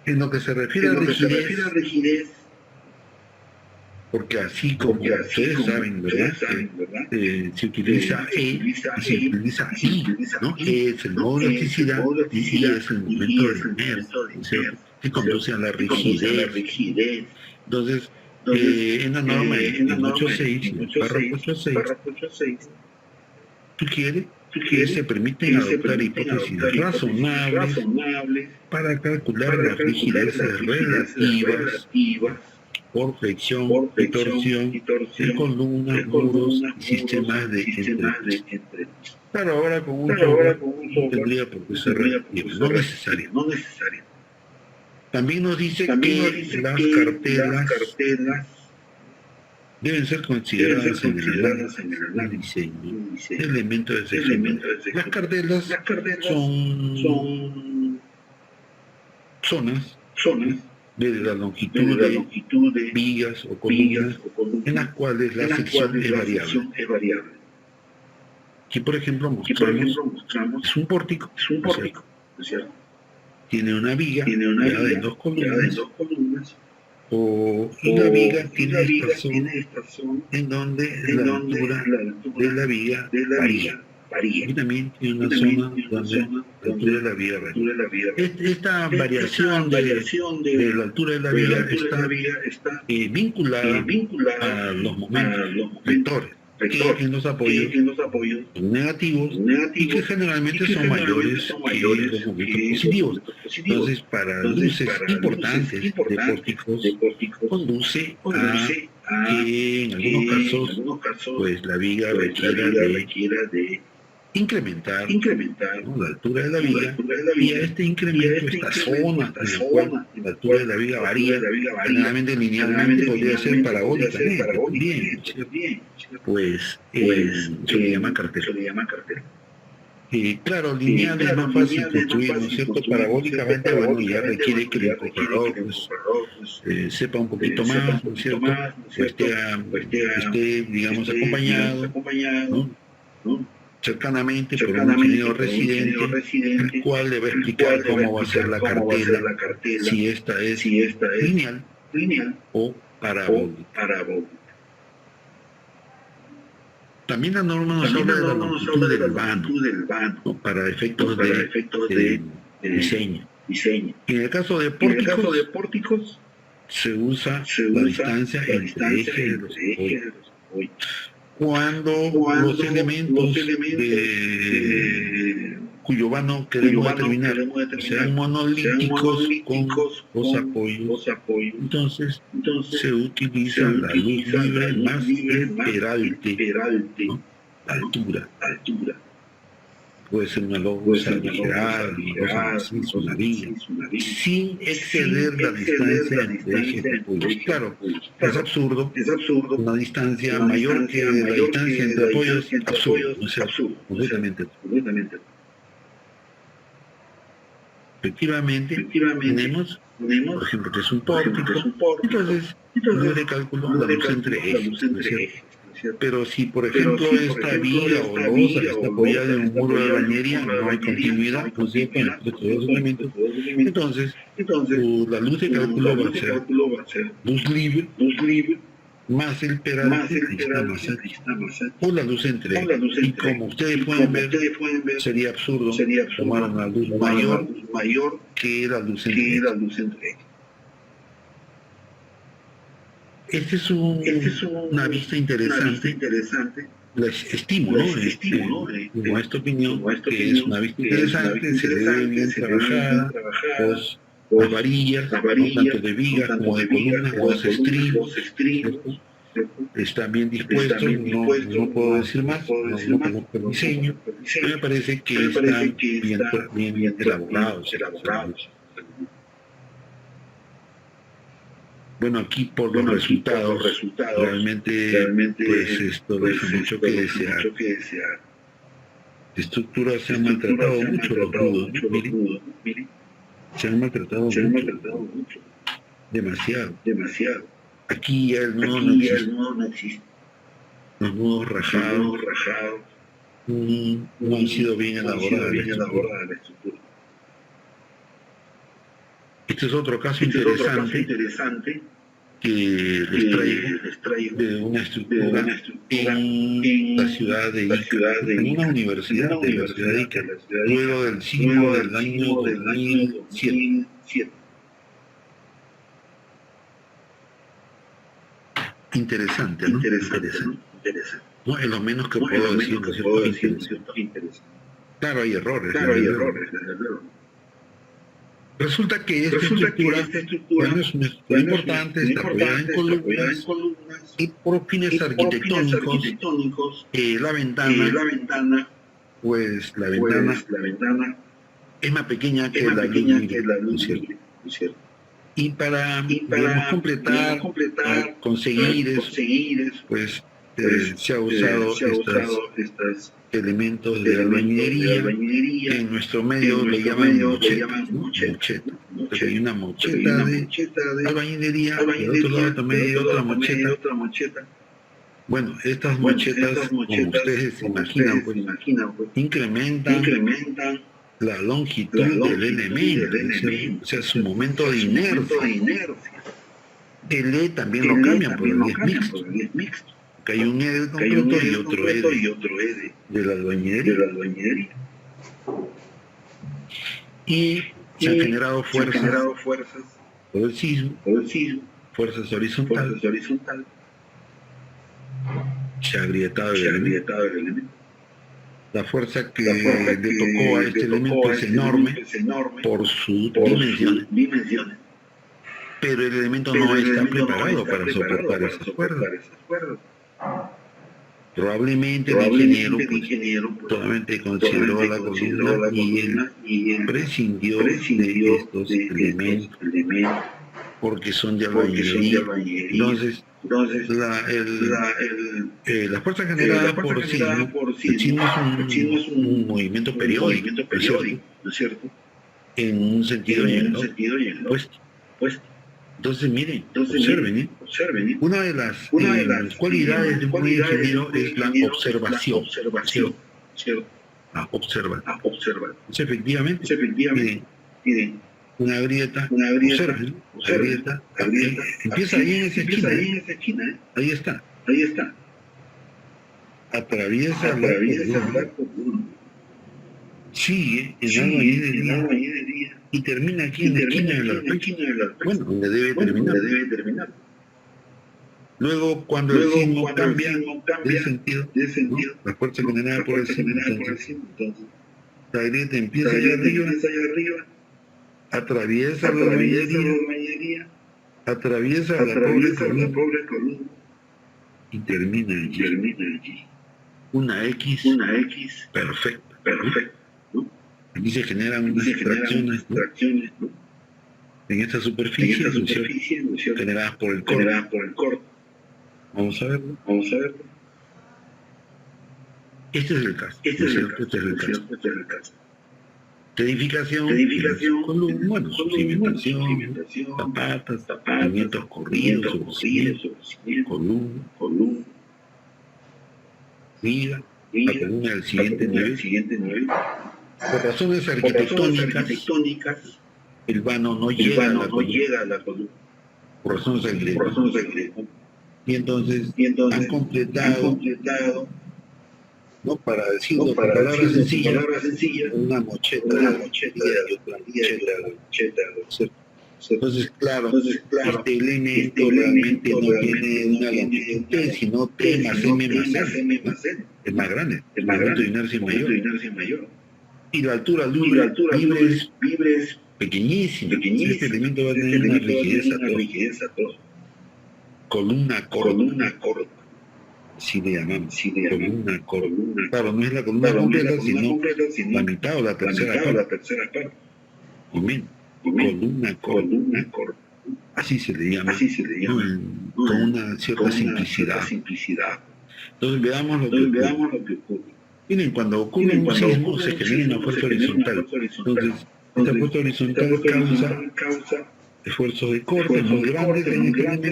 En lo que se refiere a rigidez, porque así como ustedes saben, ¿verdad? Se utiliza E y se utiliza I, ¿no? E es el modo de elasticidad y I es el momento de inercia, que conduce a la rigidez. Entonces, en la norma, en 8.6, en el párrafo 8.6, sugiere que se permiten adoptar hipótesis razonables para calcular las rigideces relativas por flexión y torsión de columnas, muros y sistemas de entrepiso. Claro, ahora con un software no tendría por qué ser relativo, no necesario. También nos dice que las cartelas deben ser consideradas en el análisis de elementos de segmento. Las cartelas son zonas de la longitud de vigas o columnas en las cuales la sección es variable. Aquí, por ejemplo, mostramos es un pórtico, ¿no es cierto? Tiene una viga creada en dos columnas, y la viga tiene esta zona en donde la altura de la viga varía. Y también tiene una zona donde la altura de la viga varía. Esta variación de la altura de la viga está vinculada a los momentos vectores, que en los apoyos son negativos y que generalmente son mayores que los momentos positivos. Entonces, para luces importantes de pórticos, conduce a que en algunos casos pues la viga requiera de incrementar, ¿no?, la altura de la viga, y a este incremento, esta zona en la cual la altura de la viga varía, generalmente linealmente podría ser parabólicamente también, pues se le llama cartela. Claro, lineal es más fácil construir, ¿no es cierto? Parabólicamente, bueno, ya requiere que el incorporador pues, sepa un poquito más, ¿no es cierto? Pues esté, digamos, acompañado, ¿no?, cercanamente por un ingeniero residente, el cual le va a explicar cómo va a ser la cartela, si esta es lineal o parabólica. También la norma nos habla de la longitud del vano, ¿no?, para efectos de diseño. En el caso de pórticos, se usa la distancia entre ejes de los apoyos. Cuando los elementos cuyo vano queremos determinar sean monolíticos con los apoyos, entonces se utiliza la luz libre más el peralte, ¿no?, la altura. Puede ser una losa ligeral, una losa maciza, una viga, sin exceder la distancia entre ejes de apoyos. Claro, es absurdo, una distancia mayor que la distancia entre apoyos, absurdo, no es absurdo, completamente absurdo. Efectivamente, tenemos, por ejemplo, que es un pórtico, entonces no le calculo la luz entre ejes, ¿no es cierto? Pero si, por ejemplo, esta viga o losa está apoyada en un muro de bañería, no hay continuidad, ¿no es cierto?, entre estos dos elementos, entonces la luz de cálculo va a ser luz libre más el peralte que está más alto, o la luz entre ejes. Y como ustedes pueden ver, sería absurdo tomar una luz mayor que la luz entre ejes. Esta es una vista interesante, les estimo, ¿no?, en nuestra opinión, que es una vista interesante, se debe bien trabajada, las varillas, ¿no?, tanto de vigas como de columnas, los estribos, ¿cierto?, están bien dispuestos, no puedo decir más, no conozco el diseño, pero me parece que están bien elaborados. Bueno, aquí por los resultados, realmente pues esto deja mucho que desear. estructuras se han maltratado mucho los nudos, miren, se han maltratado mucho, demasiado. Aquí ya el nudo no existe. Los nudos rajados no han sido bien elaboradas la estructura. Este es otro caso interesante que les traigo de una estructura en la ciudad de Ica, en una universidad de la ciudad de Ica, luego del sismo del año 2007. Interesante, ¿no? No es lo menos que puedo decir, ¿no es cierto? Interesante. Claro, hay errores. Resulta que esta estructura bueno, es una estructura importante, está apoyada en columnas y por fines arquitectónicos, la ventana es más pequeña que la luz, ¿no es cierto? Y para digamos, completar, conseguir eso, pues se ha usado estos elementos de albañilería, que en nuestro medio le llaman mocheta. Entonces hay una mocheta de albañilería, y al otro lado también hay otra mocheta. Bueno, estas mochetas, como ustedes se imaginan, pues, incrementan la longitud del elemento, o sea, su momento de inercia. El E también lo cambian porque es mixto. Que hay un E del concreto y otro E de la albañilería. Y se han generado fuerzas por el sismo, fuerzas horizontales. Se ha agrietado el elemento. La fuerza que le tocó a este elemento es enorme por sus dimensiones. Pero el elemento no está preparado para soportar esas fuerzas. Probablemente el ingeniero solamente consideró la columna y él prescindió de estos elementos porque son de albañilería. Entonces, la fuerza generada por el sismo es un movimiento periódico, ¿no es cierto? En un sentido y en el opuesto. Entonces, miren, observen, una de las cualidades de un buen ingeniero es la observación, ¿cierto? La observa. Entonces, efectivamente, miren, una grieta, observen, la grieta, empieza ahí en esa esquina, ahí está. Atraviesa la columna, sigue en la albañilería y termina aquí en la esquina del alpecho. Bueno, donde debe terminar. Luego, cuando el sismo cambia de sentido, ¿no? La fuerza generada por el sismo, entonces, la grieta empieza allá arriba, atraviesa la albañilería, atraviesa la pobre columna y termina allí. Una X perfecta. ¿No? Aquí se generan unas extracciones, ¿no? En esta superficie, ¿no es cierto? Generadas por el corte. Vamos a verlo. Este es el caso. Este es el caso. Edificación, columna, bueno, cimentación, zapatas, cimientos corridos sobre columna, viga, la columna del siguiente nivel. Por razones arquitectónicas, el vano no llega a la columna. Por razones arquitectónicas. Y entonces han completado, ¿no? Para decirlo con palabras sencillas, una mocheta y otra mocheta. Entonces, claro, este elemento realmente no tiene una longitud T, sino T más M más N, ¿no? Es más grande, el momento de inercia es mayor. Y la altura libre es pequeñísima. Este elemento va a tener una rigidez a todos. Columna corta. Si le llamamos columna corta. Claro, no es la columna completa, sino la mitad o la tercera parte. O menos. Columna corta. Así se le llama. ¿No? Con una cierta simplicidad. Entonces veamos lo que ocurre. Miren, cuando ocurre un sismo se genera una fuerza horizontal. Entonces, esta fuerza horizontal causa esfuerzos de corte muy grandes en este elemento,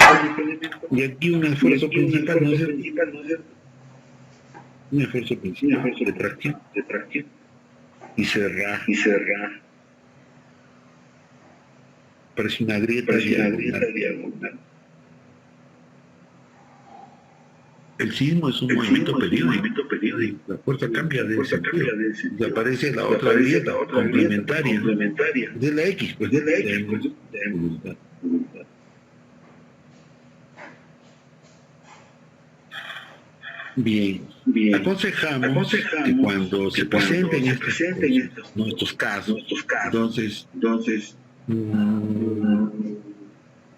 y aquí un esfuerzo principal, ¿no es cierto? Un esfuerzo principal de tracción, y se raja. Parece una grieta diagonal. El sismo es un movimiento periódico. La fuerza cambia de sentido. Y aparece la otra grieta complementaria de la X, pues, de voluntad. Bien, aconsejamos que cuando se presenten estos casos, entonces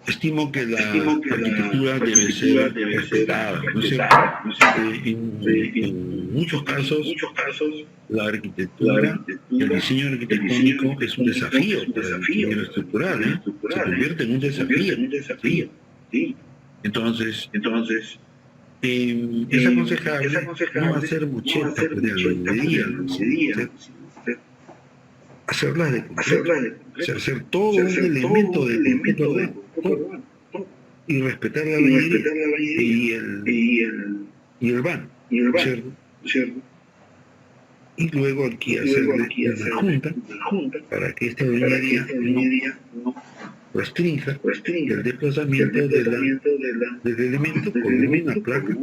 estimo que la arquitectura debe ser respetada, ¿no es cierto? En muchos casos, la arquitectura, el diseño arquitectónico es un desafío para el ingeniero estructural, se convierte en un desafío. Entonces, es aconsejable no hacer muchetas de albañilería, hacerlas de concreto, hacer todo un elemento de concreto urbano, y respetar la albañilería y el vano, ¿cierto? Y luego aquí hacerle una junta para que esta albañilería no restrinja el desplazamiento del elemento con una placa,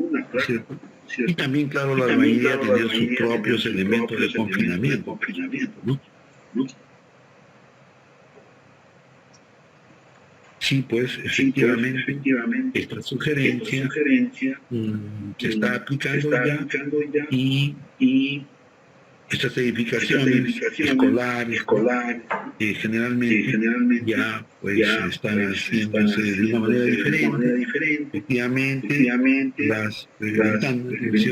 ¿cierto? Y también, claro, la albañilería tener sus propios elementos de confinamiento, ¿no? Sí, pues efectivamente esta sugerencia se está aplicando ya, y estas edificaciones escolares generalmente ya pues están haciéndose de una manera diferente. Efectivamente, las ventanas, ¿no es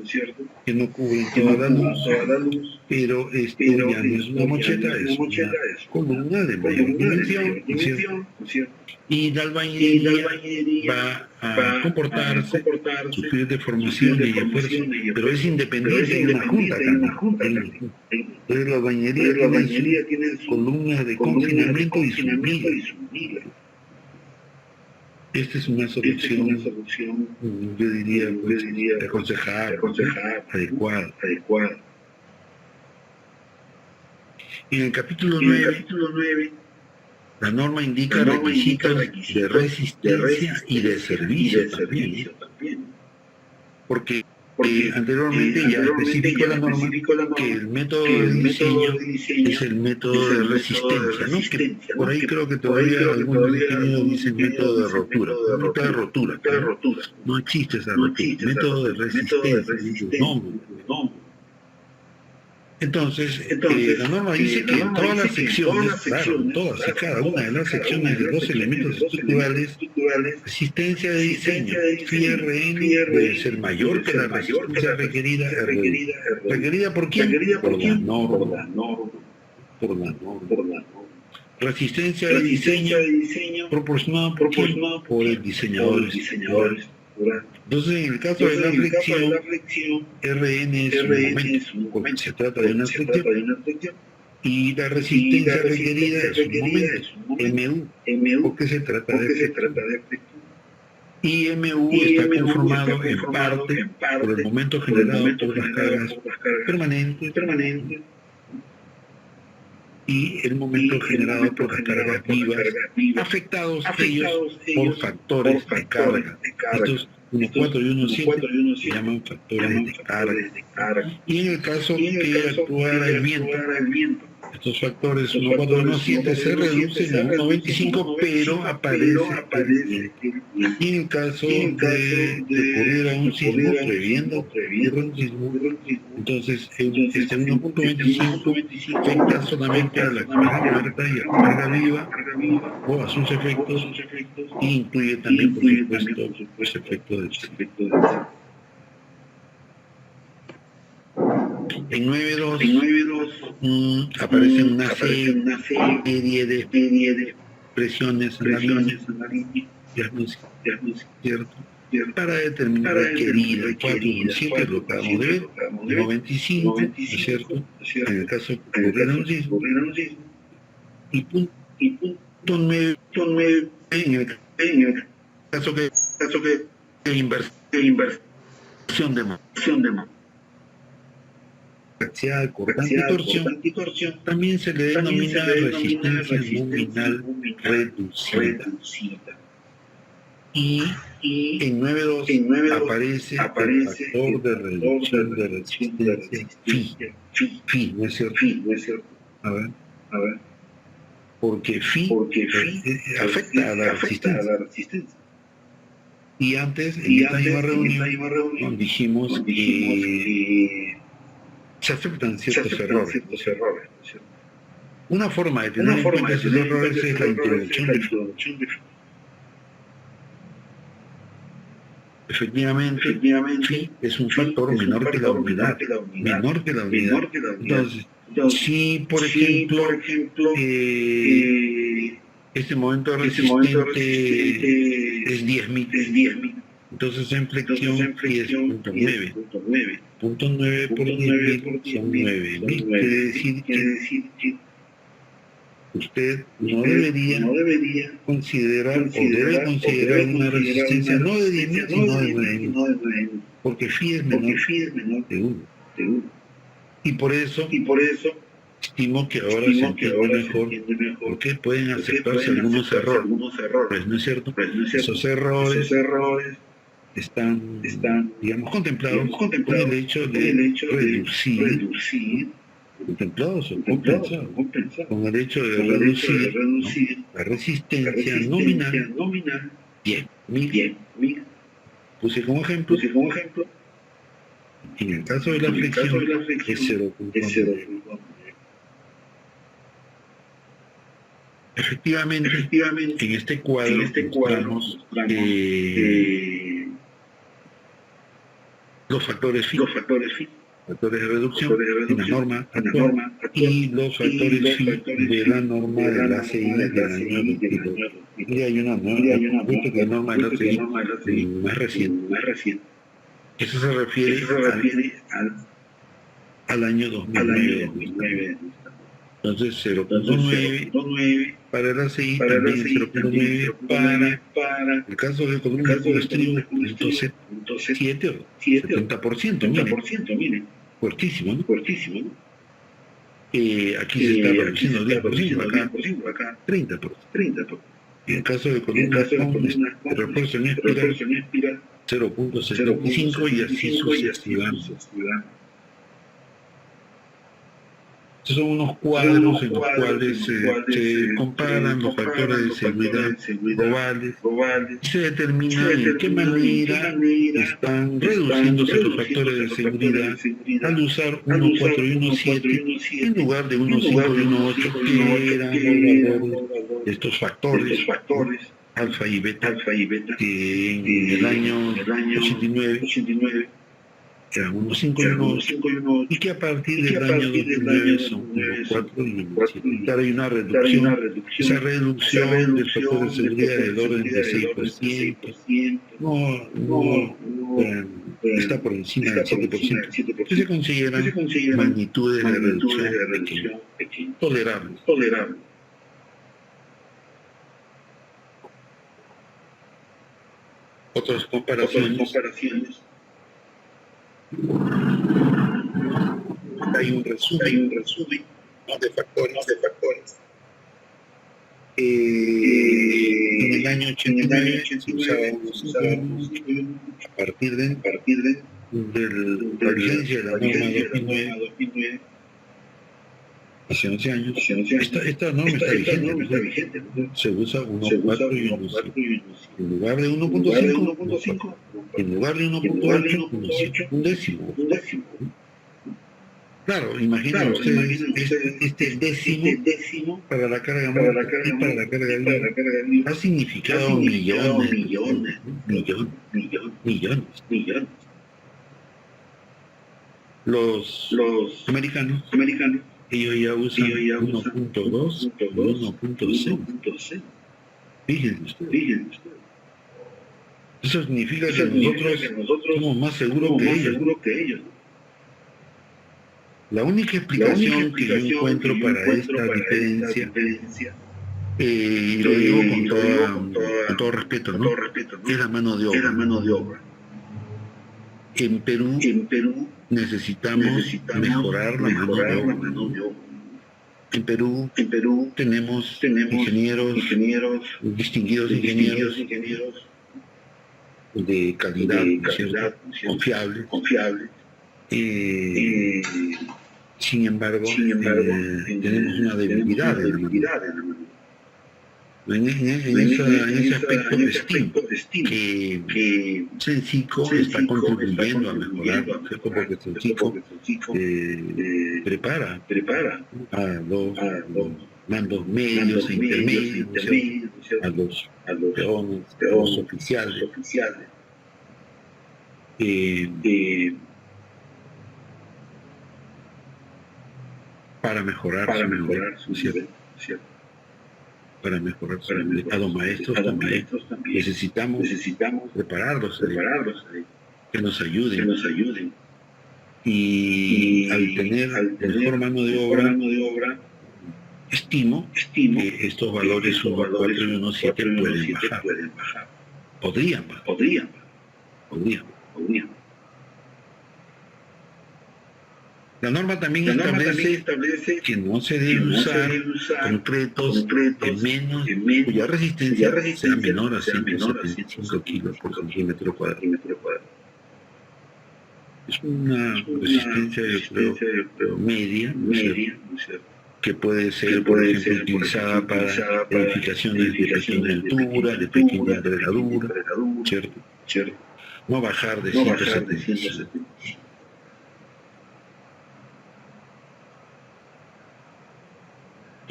cierto?, que no cubren toda la luz, pero esto ya no es una mocheta, es una columna de mayor dimensión, ¿no es cierto? Y la albañilería va a comportarse, sufrir deformaciones y esfuerzos, pero es independiente de una junta también. Entonces la albañilería tiene sus columnas de confinamiento y sus migas. Esta es una solución, yo diría, pues, aconsejable, adecuada. En el capítulo 9, la norma indica requisitos de resistencia y de servicio también. Porque anteriormente ya especificó la norma que el método de diseño es el método de resistencia, ¿no? Que por ahí creo que todavía algunos ingenieros dicen método de rotura. Método de rotura, no existe esa rotura. Método de resistencia, no. Entonces, la norma dice que en todas las secciones, claro, todas y cada una de las secciones de los elementos estructurales, resistencia de diseño, FIRN, debe ser mayor que la resistencia requerida, RU. ¿Requerida por quién? Por la norma. Resistencia de diseño proporcionada por quién? Por el diseñador estructural. Entonces, en el caso de la flexión, RN es un momento, porque se trata de una flexión, y la resistencia requerida es un momento, MU, porque se trata de flexión. Y MU está conformado en parte por el momento generado por las cargas permanentes y el momento generado por las cargas vivas, afectados ellos por factores de carga. Estos 1.4 y 1.7 se llaman factores de carga. Y en el caso que actuara el viento, estos factores 1.4 y 1.7 se reducen a 1.25, pero aparece el viento. Y en el caso de ocurrir un sismo, previendo un sismo, entonces este 1.25 afecta solamente a la carga muerta y a la carga viva, o a sus efectos, e incluye también, por supuesto, los efectos del sismo. En 9.2 aparece una serie de presiones en la línea, ¿cierto? para determinar requerir el 4,7, lo acabamos de ver, 95, ¿no es cierto? En el caso que ocurriera un sismo, y punto 9 en el caso que inversión de parcial, cortante y torsión, también se le denomina resistencia nominal reducida. Y en 9.2 aparece el factor de reducción de resistencia phi, ¿no es cierto? A ver. Porque phi afecta a la resistencia. Y antes, en esta misma reunión, dijimos que se afectan ciertos errores. Una forma de tener en cuenta esos errores es la introducción de phi. Efectivamente, phi es un factor menor que la unidad. Entonces, si por ejemplo, este momento resistente es 10.000, entonces en flexión phi es 0.9. 0.9 por 10.000 son 9.000. Quiere decir que usted no debería considerar o debe considerar una resistencia no de 10.000 sino de 9.000, porque phi es menor de 1. Y por eso estimo que ahora se entiende mejor porque pueden aceptarse algunos errores, ¿no es cierto? Esos errores están, digamos, contemplados con el hecho de reducir, contemplados o compensados, con el hecho de reducir, ¿no?, la resistencia nominal 10.000. Puse como ejemplo, en el caso de la flexión es 0.9. Efectivamente, en este cuadro mostramos los factores phi, factores de reducción en la norma actual, y los factores phi de la norma del ACI del año 2002. Y hay una nueva, que la norma del ACI más reciente. Eso se refiere al año 2009. Entonces 0.9 para el ACI, también 0.9 para el caso de columna de estribo, 0.7 o 70%, miren. Fuertísimo, ¿no? Aquí se está reduciendo 10%, acá 30%. En el caso de columna con refuerzo en espiral, 0.75 y así sucesivamente. Estos son unos cuadros en los cuales se comparan los factores de seguridad globales y se determina en qué manera están reduciéndose los factores de seguridad al usar 1.4 y 1.7 en lugar de 1.5 y 1.8, que eran los valores de estos factores alfa y beta, que en el año 89 eran 1.5 y 1.8, y que a partir del año 2009 son 1.4 y 1.7. Claro, hay una reducción. Esa reducción del factor de seguridad del orden de 6%, está por encima del 7%, que se consideran magnitudes de reducción tolerables. Otras comparaciones. Hay un resumen de factores. En el año 89 se usaba a partir de la vigencia de la norma 2009, hace 11 años. Esta norma está vigente, ¿no? Se usa 1.4 y 1.5. En lugar de 1.5, en lugar de 1.8, 1.7, un décimo. Claro, imaginen ustedes este décimo para la carga muerta y para la carga viva ha significado millones. Los americanos, ellos ya usan 1.2 y 1.6. Fíjense ustedes. Eso significa que nosotros somos más seguros que ellos. La única explicación que yo encuentro para esta diferencia, y lo digo con todo respeto, ¿no? Es la mano de obra. En Perú necesitamos mejorar la mano de obra. En Perú tenemos ingenieros, distinguidos ingenieros de calidad, ¿cierto? Confiables. Sin embargo, tenemos una debilidad en la mano. En ese aspecto estimo que Sensico está contribuyendo a mejorar, ¿cierto? Porque Sensico prepara a los mandos medios e intermedios, ¿cierto? A los peones, a los oficiales. Para mejorar su nivel, ¿cierto? Para mejorar su nivel. A los maestros también necesitamos prepararlos que nos ayuden. Y al tener mejor mano de obra, estimo que estos valores 1.4 y 1.7 pueden bajar. Podrían bajar. La norma también establece que no se debe usar concretos cuya resistencia sea menor a 175 kilos por centímetro cuadrado. Es una resistencia, yo creo, media, que puede ser, por ejemplo, utilizada para edificaciones de pequeña altura, de pequeña envergadura, ¿cierto? No bajar de 175.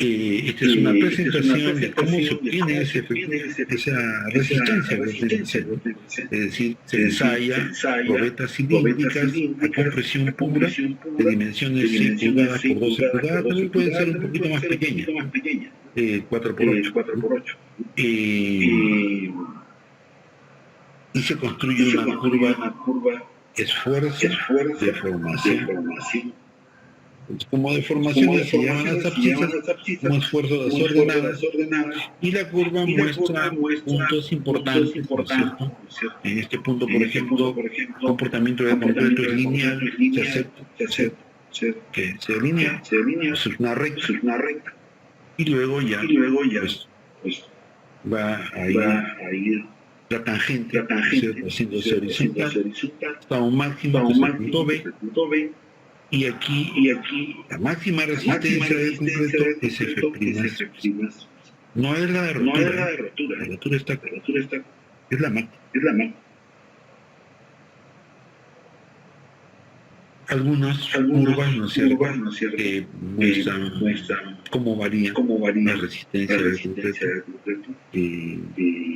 Esta es una presentación de cómo se obtiene esa resistencia. Es decir, se ensaya probetas cilíndricas a compresión pura de dimensiones 6 pulgadas por 12 pulgadas, también pueden ser un poquito más pequeñas, 4x8. Y se construye una curva esfuerzo-deformación. Como deformaciones se llaman las abscisas, como esfuerzo desordenadas, y la curva muestra puntos importantes, ¿no es cierto? En este punto, por ejemplo, el comportamiento del concreto es lineal, se acepta que sea lineal, es una recta, y luego ya pues, va a ir la tangente, ¿cierto? Haciéndose horizontal, hasta un máximo que es el punto B. Y aquí la máxima resistencia del concreto es F'. No es la de rotura. La rotura está acá. Es la máxima. Algunas curvas, ¿no es cierto?, que muestran cómo varía la resistencia del concreto.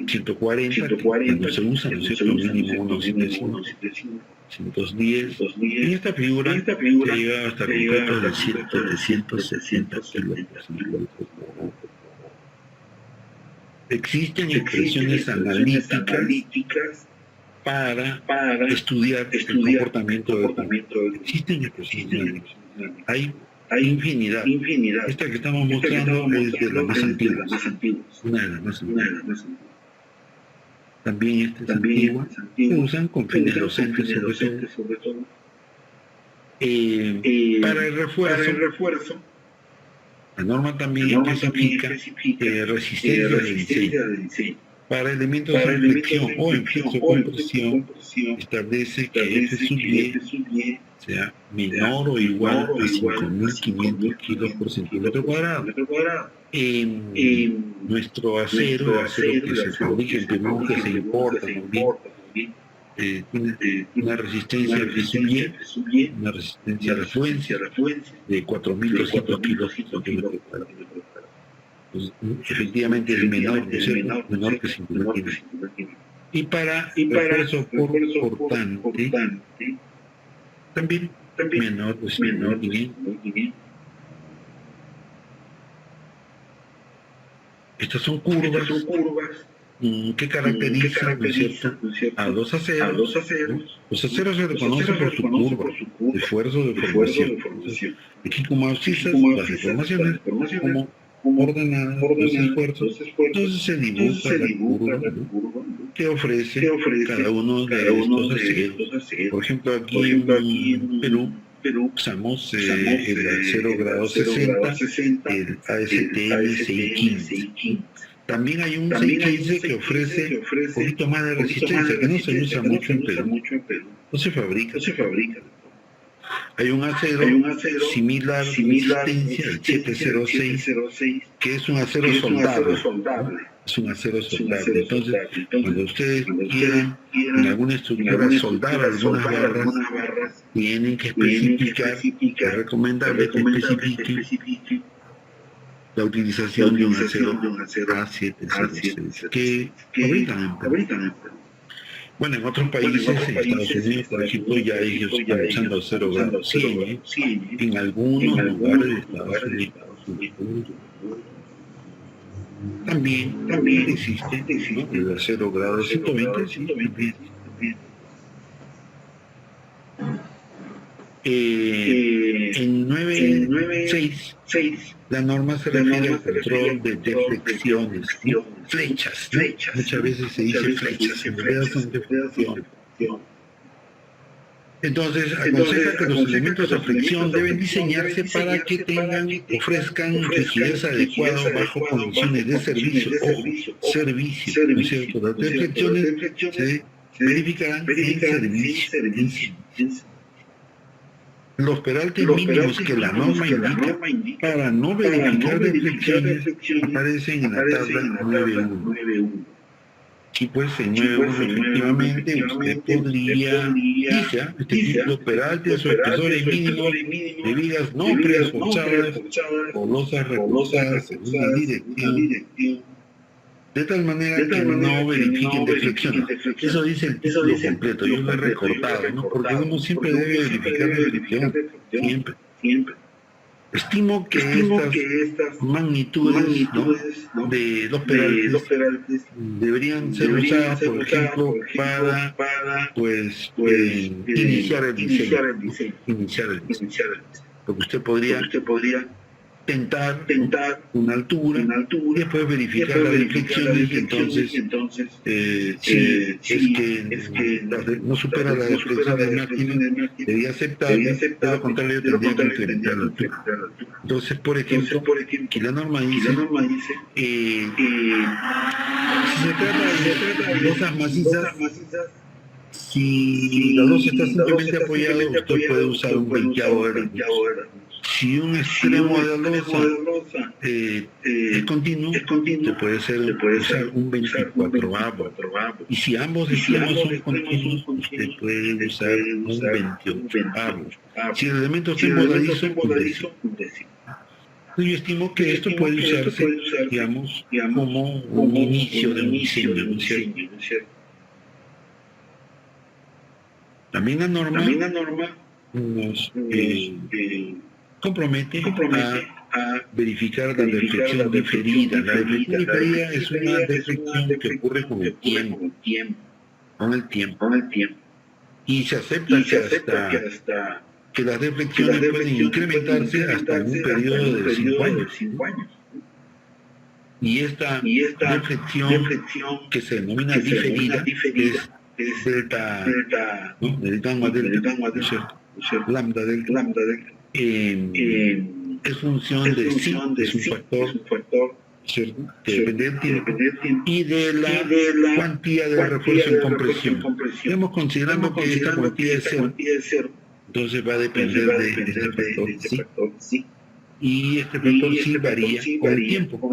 140, que no se usa, ¿no es cierto?, mínimo 1.75. 110. En esta figura se llega hasta concretos de 760 kilos por centímetro cuadrado. Existen expresiones analíticas para estudiar el comportamiento del concreto. Existen expresiones analíticas. Hay infinidad. Esta que estamos mostrando es de las más antiguas. Una de las más antiguas. También esta es antigua, se usan con fines docentes sobre todo. Para el refuerzo, la norma también especifica resistencia de diseño. Para elementos de flexión o en flexo-compresión, establece que F sub Y sea menor o igual a 5.500 kilos por centímetro cuadrado. Nuestro acero que se fabrica en Perú, que se importa también, tiene una resistencia F sub Y, una resistencia a la afluencia de 4.200 kilos por centímetro cuadrado. Pues, efectivamente es menor, menor que 5.500. Y para refuerzo portante, también menor de 5.500. Estas son curvas ¿qué caracteriza, ¿no es cierto?, a los aceros? Los aceros se reconocen por su curva, esfuerzo de formación. Aquí como abscisas las deformaciones como ordenadas los esfuerzos, entonces se dibuja la curva, ¿no?, que ofrece cada uno de estos aceros. Por ejemplo, aquí en Perú usamos el acero grado 60, el ASTM 615. También hay un 615 que ofrece un poquito más de resistencia, que no se usa mucho en Perú, no se fabrica. Hay un acero similar resistencia, el 706, que es un acero soldable, ¿no? Es un acero soldable. Entonces, cuando ustedes quieran en alguna estructura soldar algunas barras, tienen que especificar, es recomendable que especifiquen la utilización de un acero A706, que fabrican en Perú. Bueno, en otros países, en Estados Unidos, por ejemplo, ya ellos están usando acero grado 100, en algunos lugares de Estados Unidos. También existe, ¿no?, el acero grado 120, sí, también. En 9.6 la norma se refiere al control de deflecciones, ¿no?, flechas, ¿no? Muchas veces se dice flechas, en realidad son deflecciones. Entonces, aconseja que los elementos de flexión deben diseñarse para que ofrezcan rigidez adecuada bajo condiciones de servicio. Ojo, servicio, ¿no es cierto? Las deflecciones se verificarán en servicio. Los peraltes mínimos que la norma indica para no verificar deflecciones aparecen en la tabla 9.1. Y pues en 9.1 efectivamente usted podría, dice, los peraltes o espesores mínimos de vigas no preesforzadas o losas reforzadas en una dirección, de tal manera que no verifiquen deflecciones. Eso dice el título completo, yo lo he recortado, ¿no?, porque uno siempre debe verificar deflección, siempre. Estimo que estas magnitudes, ¿no?, de los peraltes deberían ser usadas, por ejemplo, para iniciar el diseño. Porque usted podría tentar una altura y después verificar las deflecciones, y entonces si es que no supera la deflección del máximo, debía aceptarlo, de lo contrario tendría que incrementar la altura. Entonces, por ejemplo, que la norma dice si se trata de losas macizas, si la losa está simplemente apoyada, usted puede usar un 20avo de la luz. Si un extremo de la losa es continuo, se puede usar un 24avo. Y si ambos extremos son continuos, usted puede usar un 28avo. Si el elemento está envoladizo, un décimo. Yo estimo que esto puede usarse, digamos, como un inicio de un diseño, ¿no es cierto? También la norma nos compromete a verificar la deflección diferida. La deflección diferida es una deflección que ocurre con el tiempo. Y se acepta que las deflecciones pueden incrementarse hasta en un periodo de 5 años. Y esta deflección, que se denomina diferida, es delta, ¿no?, del gamma delta, ¿no es cierto?, lambda delta. Es función de sí, es un factor, ¿cierto?, que depende del tiempo y de la cuantía de refuerzo en compresión. Estamos considerando que esta cuantía es cero, entonces va a depender de este factor sí. Y este factor sí varía con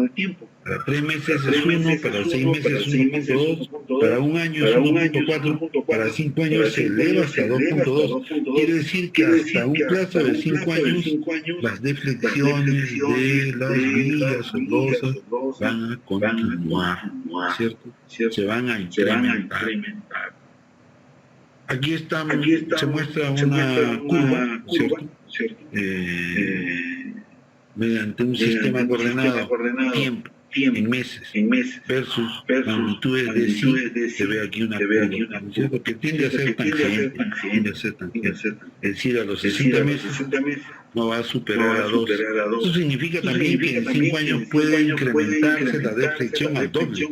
el tiempo. Para 3 meses es 1, para 6 meses es 1.2, para un año es 1.4, para 5 años se eleva hasta 2.2. Quiere decir que hasta un plazo de 5 años las deflecciones de las vigas o losas van a continuar, ¿cierto? Se van a incrementar. Aquí se muestra una curva, ¿cierto?, mediante un sistema coordenado tiempo. en meses, versus magnitudes de sí, se ve aquí una curva, ¿no es cierto? Que tiende a ser tangente, es decir, a los 60 meses no va a superar a 2. Eso significa también que en 5 años puede incrementarse la deflexión al doble.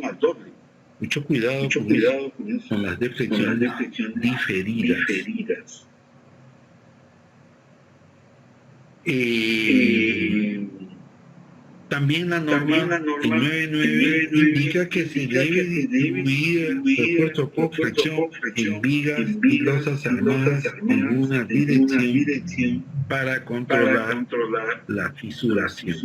Mucho cuidado con eso, con las deflexiones diferidas. También la norma en 9.9 indica que se debe distribuir el refuerzo por flexión en vigas y losas armadas en una dirección para controlar la fisuración.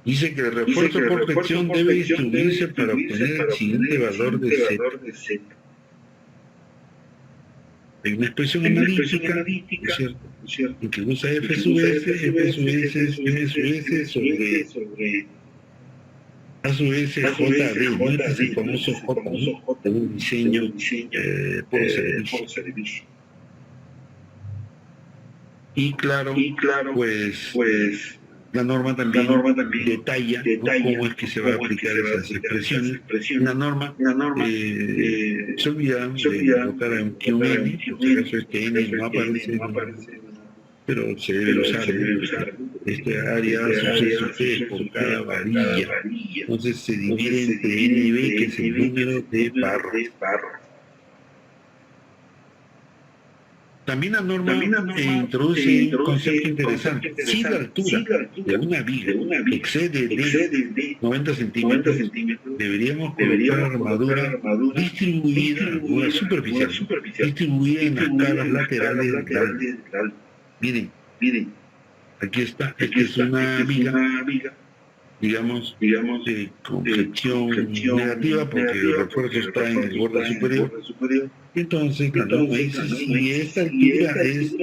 Dice que el refuerzo por flexión debe distribuirse para obtener el siguiente valor de Z. Hay una expresión analítica, ¿no es cierto?, en que usa F sub S, F sub S es M sub S sobre A sub S JD, ¿no? Este es el famoso J de un diseño por servicio. Y claro, pues la norma también detalla, ¿no?, cómo es que se va a aplicar esas expresiones. La norma se olvidan de colocar aquí un N, por si acaso este N no aparece, pero se debe usar, ¿no? Esta área suceso T por cada varilla. Entonces se divide entre NB, que es el número de barras. También la norma introduce un concepto interesante. Si la altura de una viga excede de 90 centímetros, deberíamos colocar armadura distribuida, armadura superficial, distribuida en las caras laterales del galde. Miren, aquí está, esta es una viga, digamos, con flexión negativa, porque el refuerzo está en el borde superior. Entonces, la norma dice, si esta altura es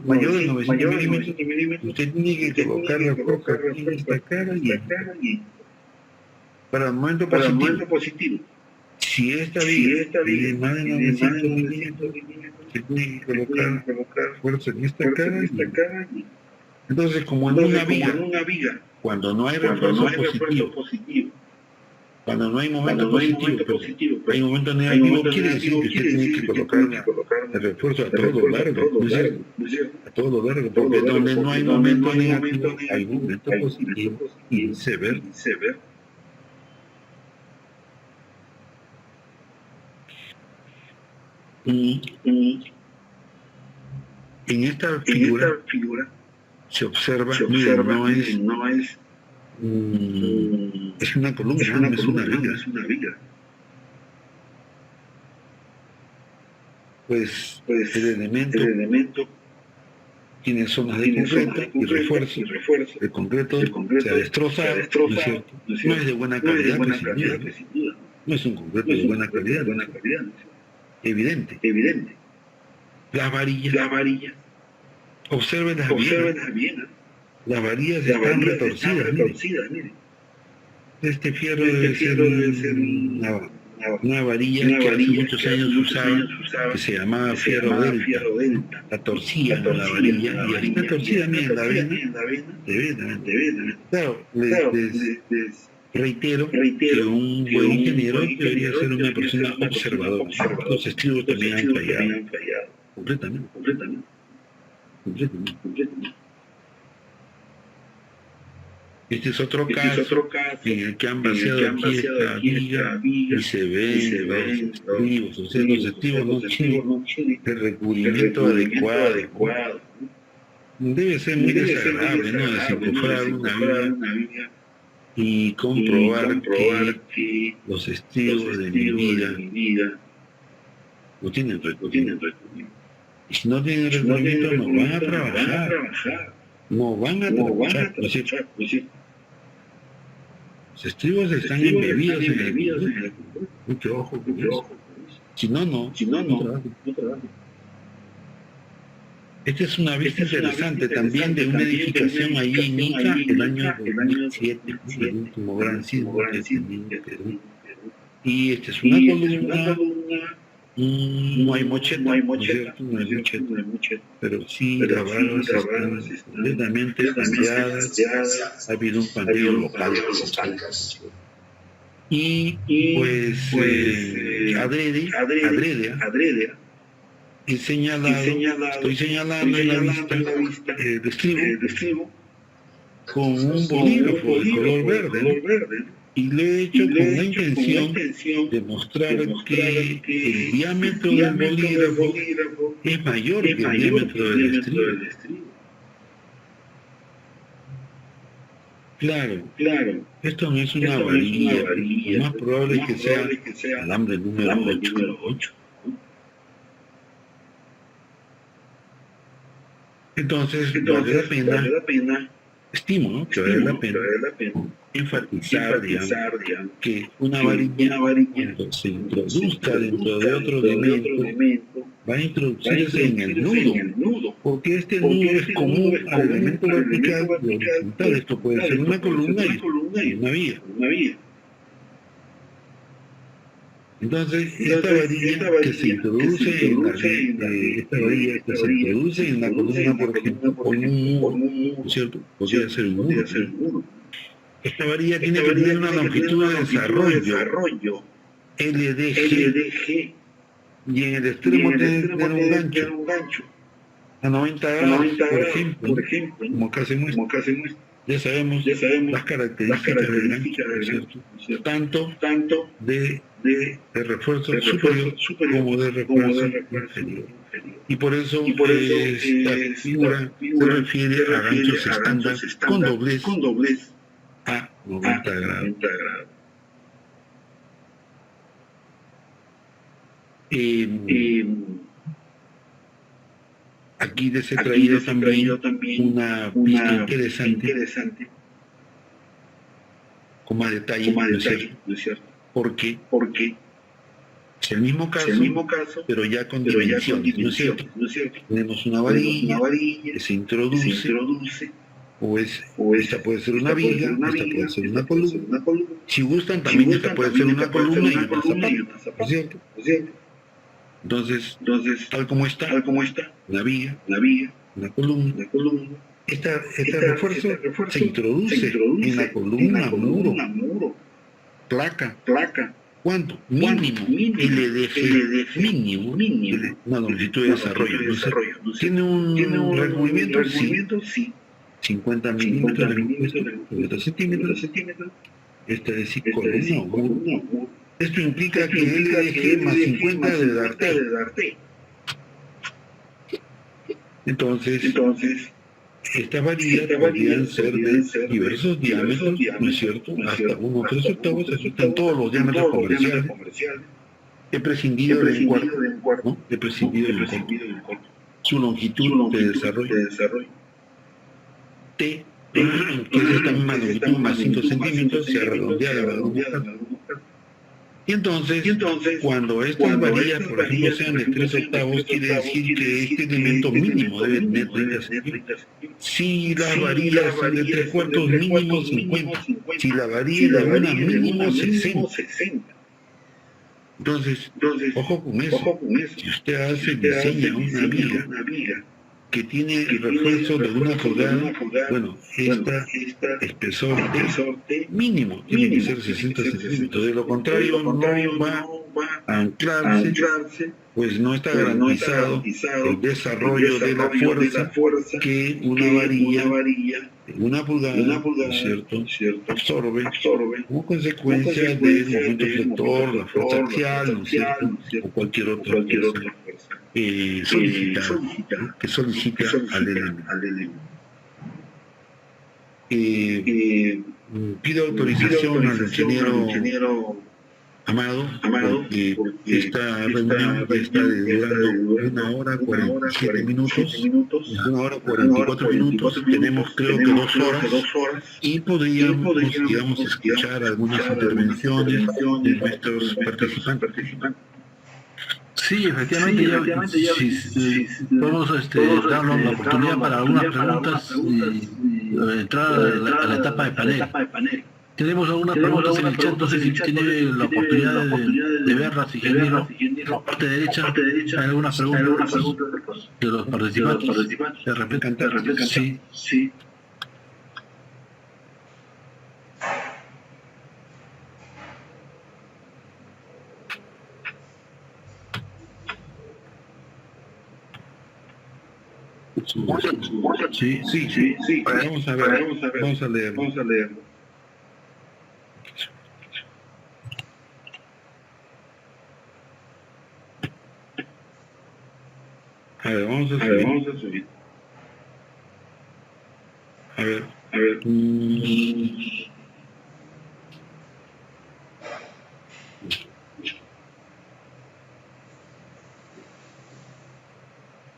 mayor de 900 milímetros, usted tiene que colocar refuerzo aquí en esta cara y aquí, para el momento positivo. Si esta viga es más de 900 milímetros, usted tiene que colocar refuerzo en esta cara y aquí. Entonces, como en una viga, cuando no hay refuerzo positivo, cuando no hay momento positivo, pero hay momento negativo, quiere decir que usted tiene que colocar el refuerzo a todo largo, ¿no es cierto? A todo largo, porque donde no hay momento negativo, hay momento positivo y viceversa. En esta figura se observa, miren, no es es una columna, no es una viga. Pues el elemento tiene zonas de concreto y refuerzo. El concreto se ha destrozado, ¿no es cierto? No es de buena calidad, pues, sin duda. No es un concreto de buena calidad. Evidente. Las varillas. Obsérvenlas bien. Las varillas están retorcidas, miren. Este fierro debe ser una varilla que hace muchos años usaba, que se llamaba fierro delta. La torcían la varilla, y está torcida, miren, la vena. Claro, les reitero que un buen ingeniero debería ser una persona observadora. Los estribos también han fallado. Completamente. Este es otro caso en el que han vaciado aquí esta viga y se ven los estribos, o sea, los estribos no tienen el recubrimiento adecuado. Debe ser muy desagradable, ¿no?, desenchufar una viga y comprobar que los estribos de mi viga no tienen recubrimiento. Y si no tienen recubrimiento, no van a trabajar. ¿No es cierto? Los estribos están embebidos en el concreto. Mucho ojo con eso. Si no trabajan. Esta es una vista interesante también de una edificación ahí en Ica, el año 2007, el último gran sismo que tenía en Perú. Y esta es una columna No hay mocheta, ¿no es cierto? No hay mocheta, pero sí las barras están completamente ampliadas, ha habido un pandeo local. Y pues adrede he señalado, estoy señalando en la vista el estribo con un bolígrafo de color verde, ¿no? Y lo he hecho con la intención de mostrar que el diámetro del bolígrafo es mayor que el diámetro del estribo. Claro, esto no es una varilla, lo más probable es que sea alambre número 8. Entonces, vale la pena, estimo, ¿no?, que vale la pena enfatizar, digamos, que una varilla, cuando se introduzca dentro de otro elemento, va a introducirse en el nudo, porque este nudo es común al elemento vertical y horizontal. Esto puede ser una columna y una vía. Entonces, esta varilla que se introduce en la columna, por ejemplo, con un nudo, ¿cierto? Podría ser un nudo. Esta varilla tiene que tener una longitud de desarrollo LDG, y en el extremo tiene que tener un gancho a 90 grados, por ejemplo, como acá se muestra. Ya sabemos las características del gancho, ¿cierto? Tanto de refuerzo superior como de refuerzo inferior. Y por eso esta figura se refiere a ganchos estándar con doblez a 90 grados. Aquí les he traído también una pista interesante, con más detalle, ¿no es cierto? Porque es el mismo caso, pero ya con dimensiones, ¿no es cierto? Tenemos una varilla que se introduce, esta puede ser una viga, esta puede ser una columna. Si gustan, también esta puede ser una columna y una zapata, ¿no es cierto? Entonces, tal como está, una viga, una columna. Este refuerzo se introduce en la columna, muro, placa. ¿Cuánto? Mínimo, LDG, mínimo, una longitud de desarrollo. ¿Tiene un recubrimiento? Sí. 50 milímetros de compuesto, 50 centímetros. Esta es decir, columna o muro. Esto implica que LDG más 50 debe dar T. Entonces, estas varillas podrían ser de diversos diámetros, ¿no es cierto? Hasta 1/3, eso está en todos los diámetros comerciales. He prescindido del cuarto, ¿no? He prescindido del cuarto. Su longitud de desarrollo. T, que es esta misma longitud más 5 centímetros, se redondea de la Y entonces, cuando estas varillas, por ejemplo, sean de 3/8, quiere decir que este elemento mínimo debe tener 30 centímetros. Si las varillas son de 3/4, mínimo 50. Si la varilla de una, mínimo 60. Entonces, ojo con eso. Si usted diseña una viga que tiene el refuerzo de 1 pulgada, bueno, esta espesor T mínimo tiene que ser 60 centímetros. De lo contrario, no va a anclarse, pues no está garantizado el desarrollo de la fuerza que una varilla de 1 pulgada, ¿cierto?, absorbe como consecuencia del momento flector, la fuerza axial, ¿no es cierto?, o cualquier otra fuerza que solicita al elemento. Pido autorización al ingeniero Amado, porque esta reunión está durando 1 hora 47 minutos, 1 hora 44 minutos, tenemos creo que 2 horas, y podríamos, digamos, escuchar algunas intervenciones de nuestros participantes. Sí, efectivamente, podemos darnos la oportunidad para algunas preguntas y entrar a la etapa de panel. Tenemos algunas preguntas en el chat, no sé si tiene la oportunidad de verlas, ingeniero. En la parte derecha hay algunas preguntas de los participantes. De repente, sí. Sí. Vamos a ver, vamos a leerlo. A ver, vamos a subir. A ver.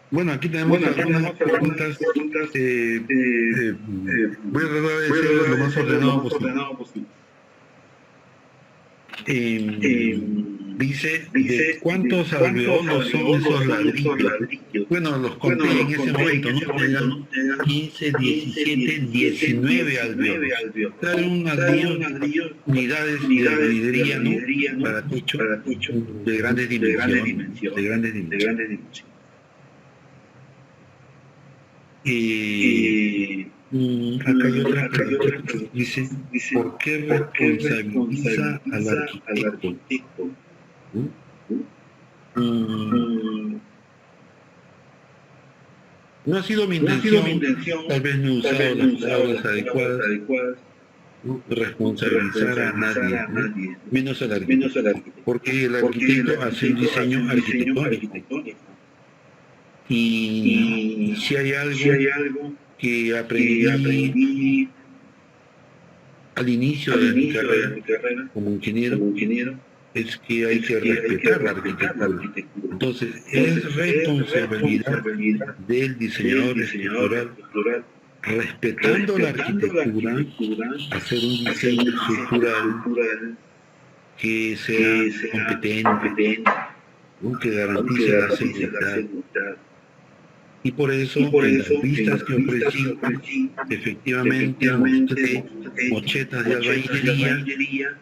Bueno, aquí tenemos algunas preguntas. Voy a tratar de ser lo más ordenado posible. Dice, ¿de cuántos alveolos son esos ladrillos? Bueno, los conté en ese momento, ¿no? 15, 17, 19 alveolos. Trae un ladrillo, unidades de vidrería, ¿no? Para techo, de grandes dimensiones. Acá hay otra pregunta. Dice, ¿por qué responsabiliza al arquitecto? No ha sido mi intención, tal vez no he usado las palabras adecuadas, responsabilizar a nadie, menos al arquitecto, porque el arquitecto hace un diseño arquitectónico. Y si hay algo que aprendí al inicio de mi carrera como ingeniero, es que hay que respetar la arquitectura. Entonces, es responsabilidad del diseñador estructural, respetando la arquitectura, hacer un diseño estructural que sea competente, que garantice la seguridad. Y por eso, en las vistas que ofrecí, efectivamente mostré mochetas de albañilería,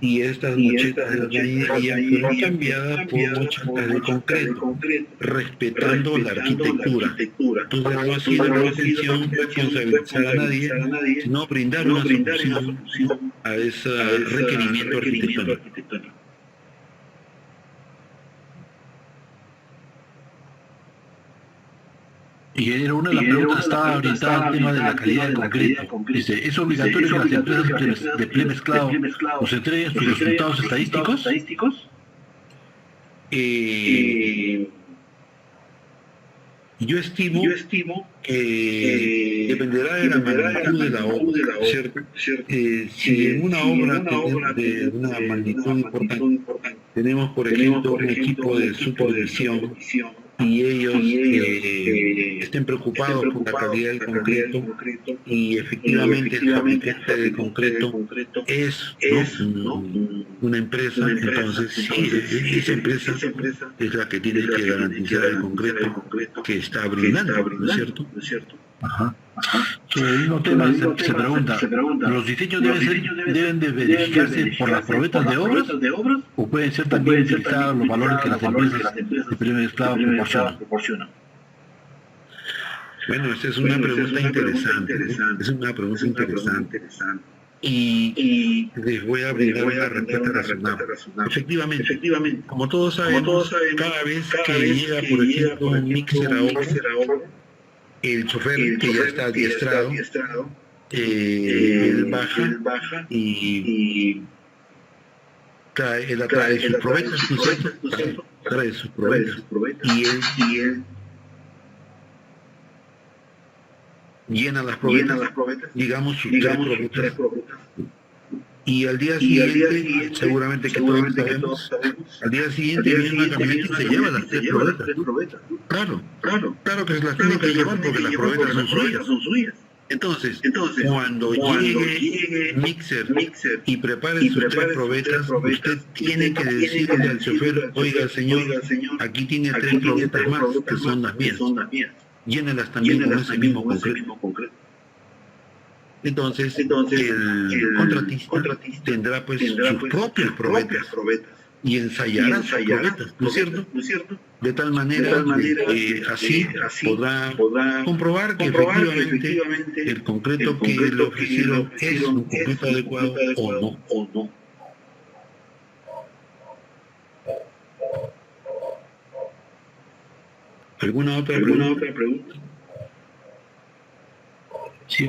y estas mochetas de albañilería fueron cambiadas por mochetas de concreto, respetando la arquitectura. Entonces no ha sido la intención responsabilizar a nadie, sino brindar una solución a ese requerimiento arquitectónico. Y una de las preguntas estaba orientada al tema de la calidad del concreto. Dice, ¿es obligatorio que las empresas de premezclado nos entreguen sus resultados estadísticos? Yo estimo que dependerá de la magnitud de la obra, ¿cierto? Si en una obra de una magnitud importante tenemos, por ejemplo, un equipo de supervisión y ellos estén preocupados por la calidad del concreto y efectivamente el fabricante del concreto es una empresa, entonces sí, esa empresa es la que tiene que garantizar el concreto que está brindando, ¿no es cierto? Ajá. Sobre el mismo tema se pregunta, ¿los diseños deben de verificarse por las probetas de obras o pueden ser también utilizados los valores que las empresas de premezclado proporcionan? Bueno, esa es una pregunta interesante, y les voy a brindar una respuesta razonable. Efectivamente, como todos sabemos, cada vez que llega, por ejemplo, un mixer a obra, el chofer que ya está adiestrado, él baja y trae sus probetas, ¿no es cierto? Trae sus probetas. Y él llena las probetas, digamos sus tres probetas. Y al día siguiente, seguramente que todos sabemos, al día siguiente viene una camioneta y se lleva las tres probetas. Claro que se las tiene que llevar porque las probetas son suyas. Entonces, cuando llegue Mixer y prepare sus tres probetas, usted tiene que decirle al chofer, oiga señor, aquí tiene tres probetas más que son las mías. Llénelas también con ese mismo concreto. Entonces el contratista tendrá pues sus propios probetas y ensayará sus probetas, ¿no es cierto? De tal manera que así podrá comprobar que efectivamente el concreto que le ofrecieron es un concreto adecuado o no. ¿Alguna otra pregunta? Sí,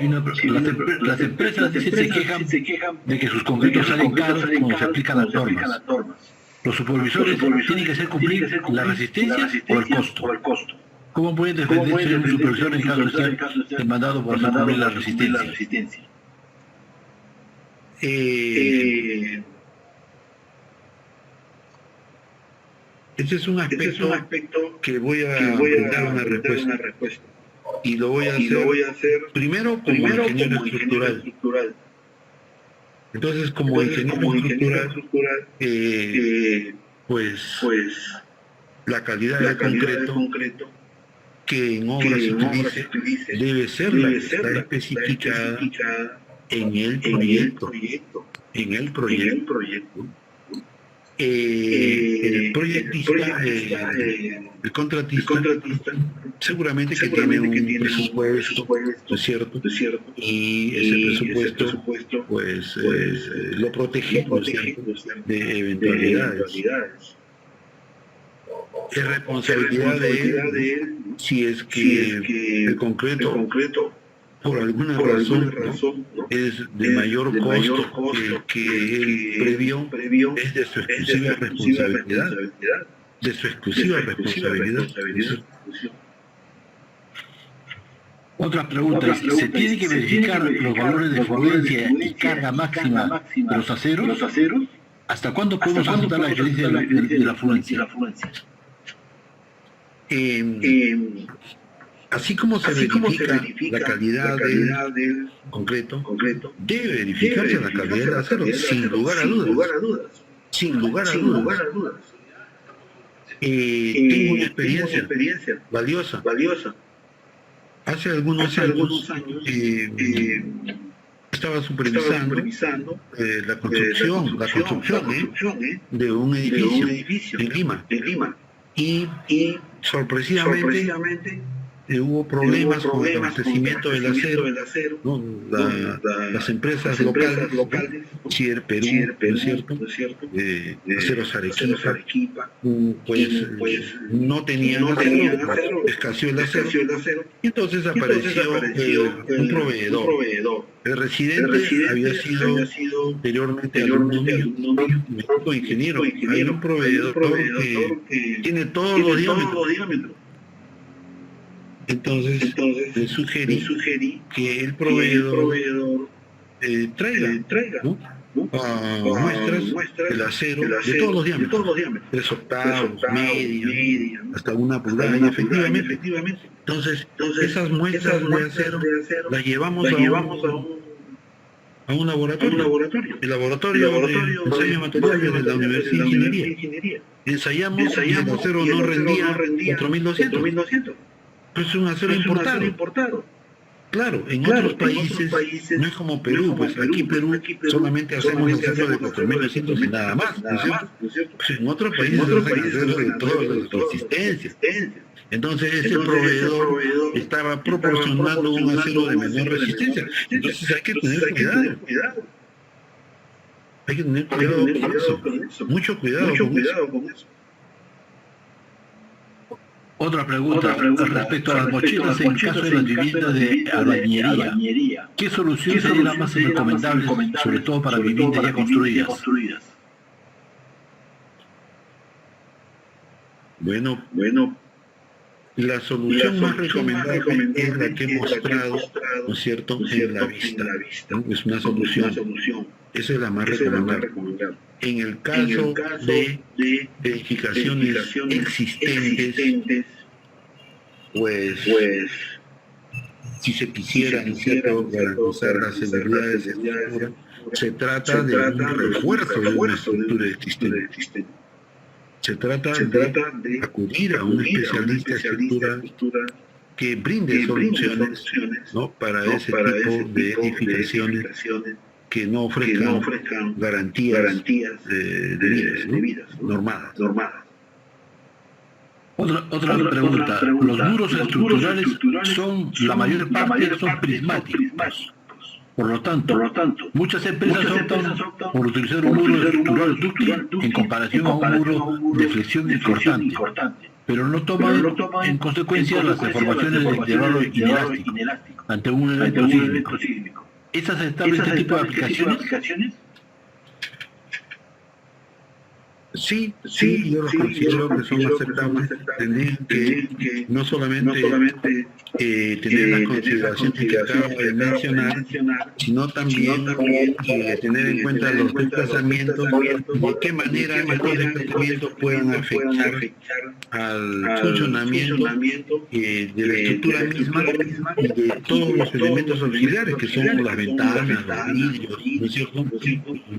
las empresas se quejan de que sus concretos salen caros cuando se aplican las normas. Los supervisores tienen que hacer cumplir las resistencias o el costo. ¿Cómo pueden defenderse un supervisor en caso de ser demandado por hacer cumplir la resistencia? Ese es un aspecto que voy a dar una respuesta. Y lo voy a hacer primero como ingeniero estructural. Entonces, como ingeniero estructural, pues la calidad del concreto que en obra se utilice debe ser la que está especificada en el proyecto. El proyectista, el contratista, seguramente que tiene un presupuesto, ¿no es cierto? Y ese presupuesto, pues, lo protege, ¿no es cierto?, de eventualidades. Es responsabilidad de él si es que el concreto, por alguna razón, ¿no?, es de mayor costo que él previó, es de su exclusiva responsabilidad. Otra pregunta es, ¿se tiene que verificar los valores de fluencia y carga máxima de los aceros? ¿Hasta cuándo podemos aceptar la diferencia de la fluencia? Así como se verifica la calidad del concreto, debe verificarse la calidad del acero, sin lugar a dudas. Tengo una experiencia valiosa. Hace algunos años estaba supervisando la construcción de un edificio en Lima. Y sorpresivamente hubo problemas con el abastecimiento del acero, ¿no? Las empresas locales, Chier Perú, ¿no es cierto? Aceros Arequipa, pues no tenían acero, escaseó el acero, y entonces apareció un proveedor. El residente había sido anteriormente alumno mío, ingeniero. Hay un proveedor que tiene todos los diámetros. Entonces le sugerí que el proveedor traiga, ¿no?, muestras del acero de todos los diámetros, 3 octavos, media, hasta 1 pulgada, y efectivamente. Entonces, esas muestras de acero las llevamos a un laboratorio, el laboratorio de ensayo de materiales de la Universidad de Ingeniería. Ensayamos y el acero no rendía 4200. Es un acero importado. Claro, en otros países no es como Perú, pues aquí Perú solamente hacemos acero de 4200 y nada más, ¿no es cierto? Pues en otros países hacen acero de todas las resistencias. Entonces ese proveedor estaba proporcionando un acero de menor resistencia. Entonces hay que tener cuidado. Hay que tener cuidado con eso. Mucho cuidado con eso. Otra pregunta respecto a las mochilas en caso de las viviendas de albañilería. ¿Qué solución sería la más recomendable, sobre todo para viviendas ya construidas? Bueno, la solución más recomendable es la que he mostrado, ¿no es cierto?, en la vista, ¿no? Es una solución. Esa es la más recomendable. En el caso de edificaciones existentes, pues si se quisiera, ¿no es cierto?, garantizar la seguridad de la estructura, se trata de un refuerzo de una estructura existente. Se trata de acudir a un especialista estructural que brinde soluciones, ¿no?, para ese tipo de edificaciones que no ofrezcan garantías debidas, ¿no?, normadas. Otra pregunta. Los muros estructurales son, la mayor parte son prismáticos. Por lo tanto, muchas empresas optan por utilizar un muro estructural dúctil en comparación a un muro de flexión y cortante, pero no toman en consecuencia las deformaciones del interior inelástico ante un evento sísmico. ¿Es aceptable este tipo de aplicaciones? Sí, yo los considero que son aceptables. Tendrían que no solamente tener las consideraciones que acabo de mencionar, sino también tener en cuenta los desplazamientos, de qué manera estos desplazamientos puedan afectar al funcionamiento de la estructura misma y de todos los elementos auxiliares que son las ventanas, los vidrios, ¿no es cierto?,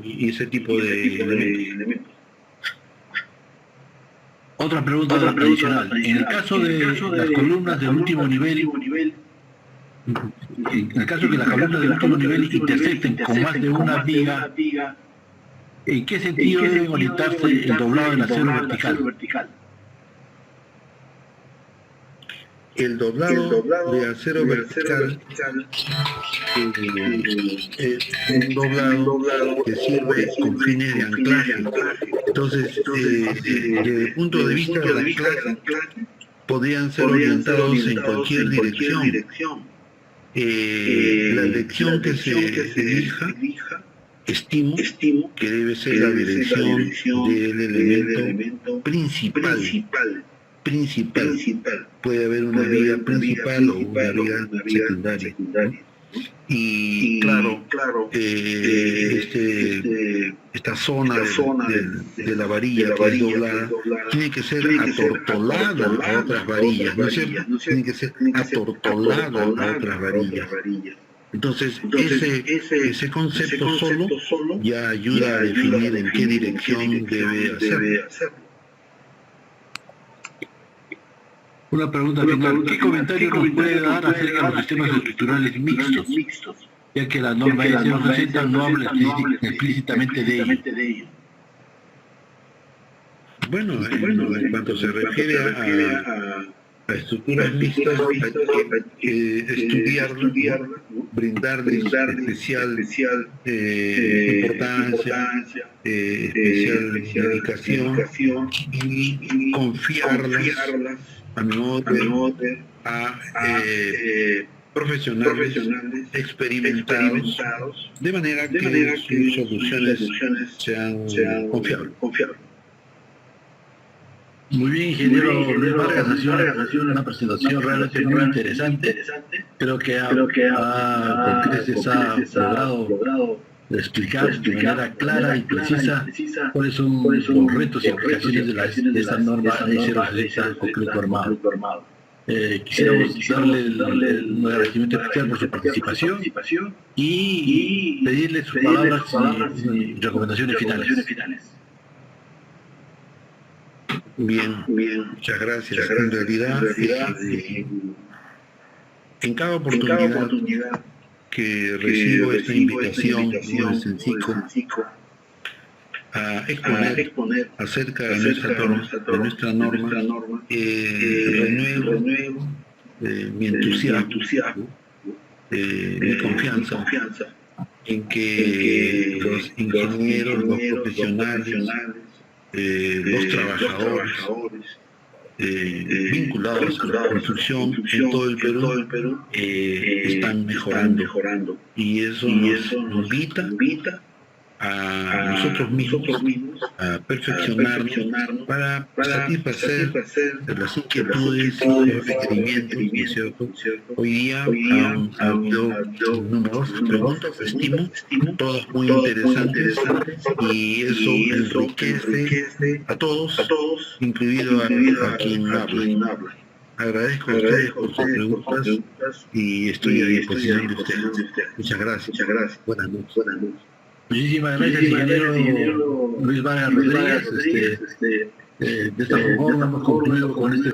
y ese tipo de elementos. Otra pregunta adicional. En el caso de las columnas del último nivel, en el caso que las columnas del último nivel intersecten con más de una viga, ¿en qué sentido debe orientarse el doblado del acero vertical? El doblado de acero vertical es un doblado que sirve con fines de anclaje. Entonces, desde el punto de vista del anclaje, podrían ser orientados en cualquier dirección. La dirección que se elija, estimo que debe ser la dirección del elemento principal. Puede haber una viga principal o una viga secundaria, ¿no? Y claro, esta zona de la varilla que es doblada tiene que ser atortolada a otras varillas, ¿no es cierto? Tiene que ser atortolada a otras varillas. Entonces, ese concepto solo ya ayuda a definir en qué dirección debe hacerlo. Una pregunta final. ¿Qué comentario nos puede dar acerca de los sistemas estructurales mixtos? Ya que la norma E060 no habla explícitamente de ello. Bueno, en cuanto se refiere a estructuras mixtas, hay que estudiarlas, brindarles especial importancia, especial dedicación y confiarlas a mi modo de ver, a profesionales experimentados, de manera que sus soluciones sean confiables. Muy bien, ingeniero Luis Vargas, ha sido una presentación realmente muy interesante. Creo que con creces ha logrado explicar de manera clara y precisa cuáles son los retos y aplicaciones de esta norma E060 concreto armado. Quisiéramos darle un agradecimiento especial por su participación y pedirle sus palabras y recomendaciones finales. Bien, muchas gracias. En realidad, en cada oportunidad que recibo esta invitación de Sensico a exponer acerca de nuestra norma, renuevo mi entusiasmo, mi confianza en que los ingenieros, los profesionales, los trabajadores vinculados a la construcción en todo el Perú están mejorando, y eso nos invita a nosotros mismos a perfeccionarnos para satisfacer las inquietudes y los requerimientos, ¿no es cierto? Hoy día han habido numerosas preguntas, estimo, todas muy interesantes, y eso enriquece a todos, incluido a quien habla. Agradezco a ustedes por sus preguntas y estoy a disposición de ustedes. Muchas gracias. Buenas noches. Muchísimas gracias, ingeniero Luis Vargas Rodríguez. De esta forma hemos concluido con este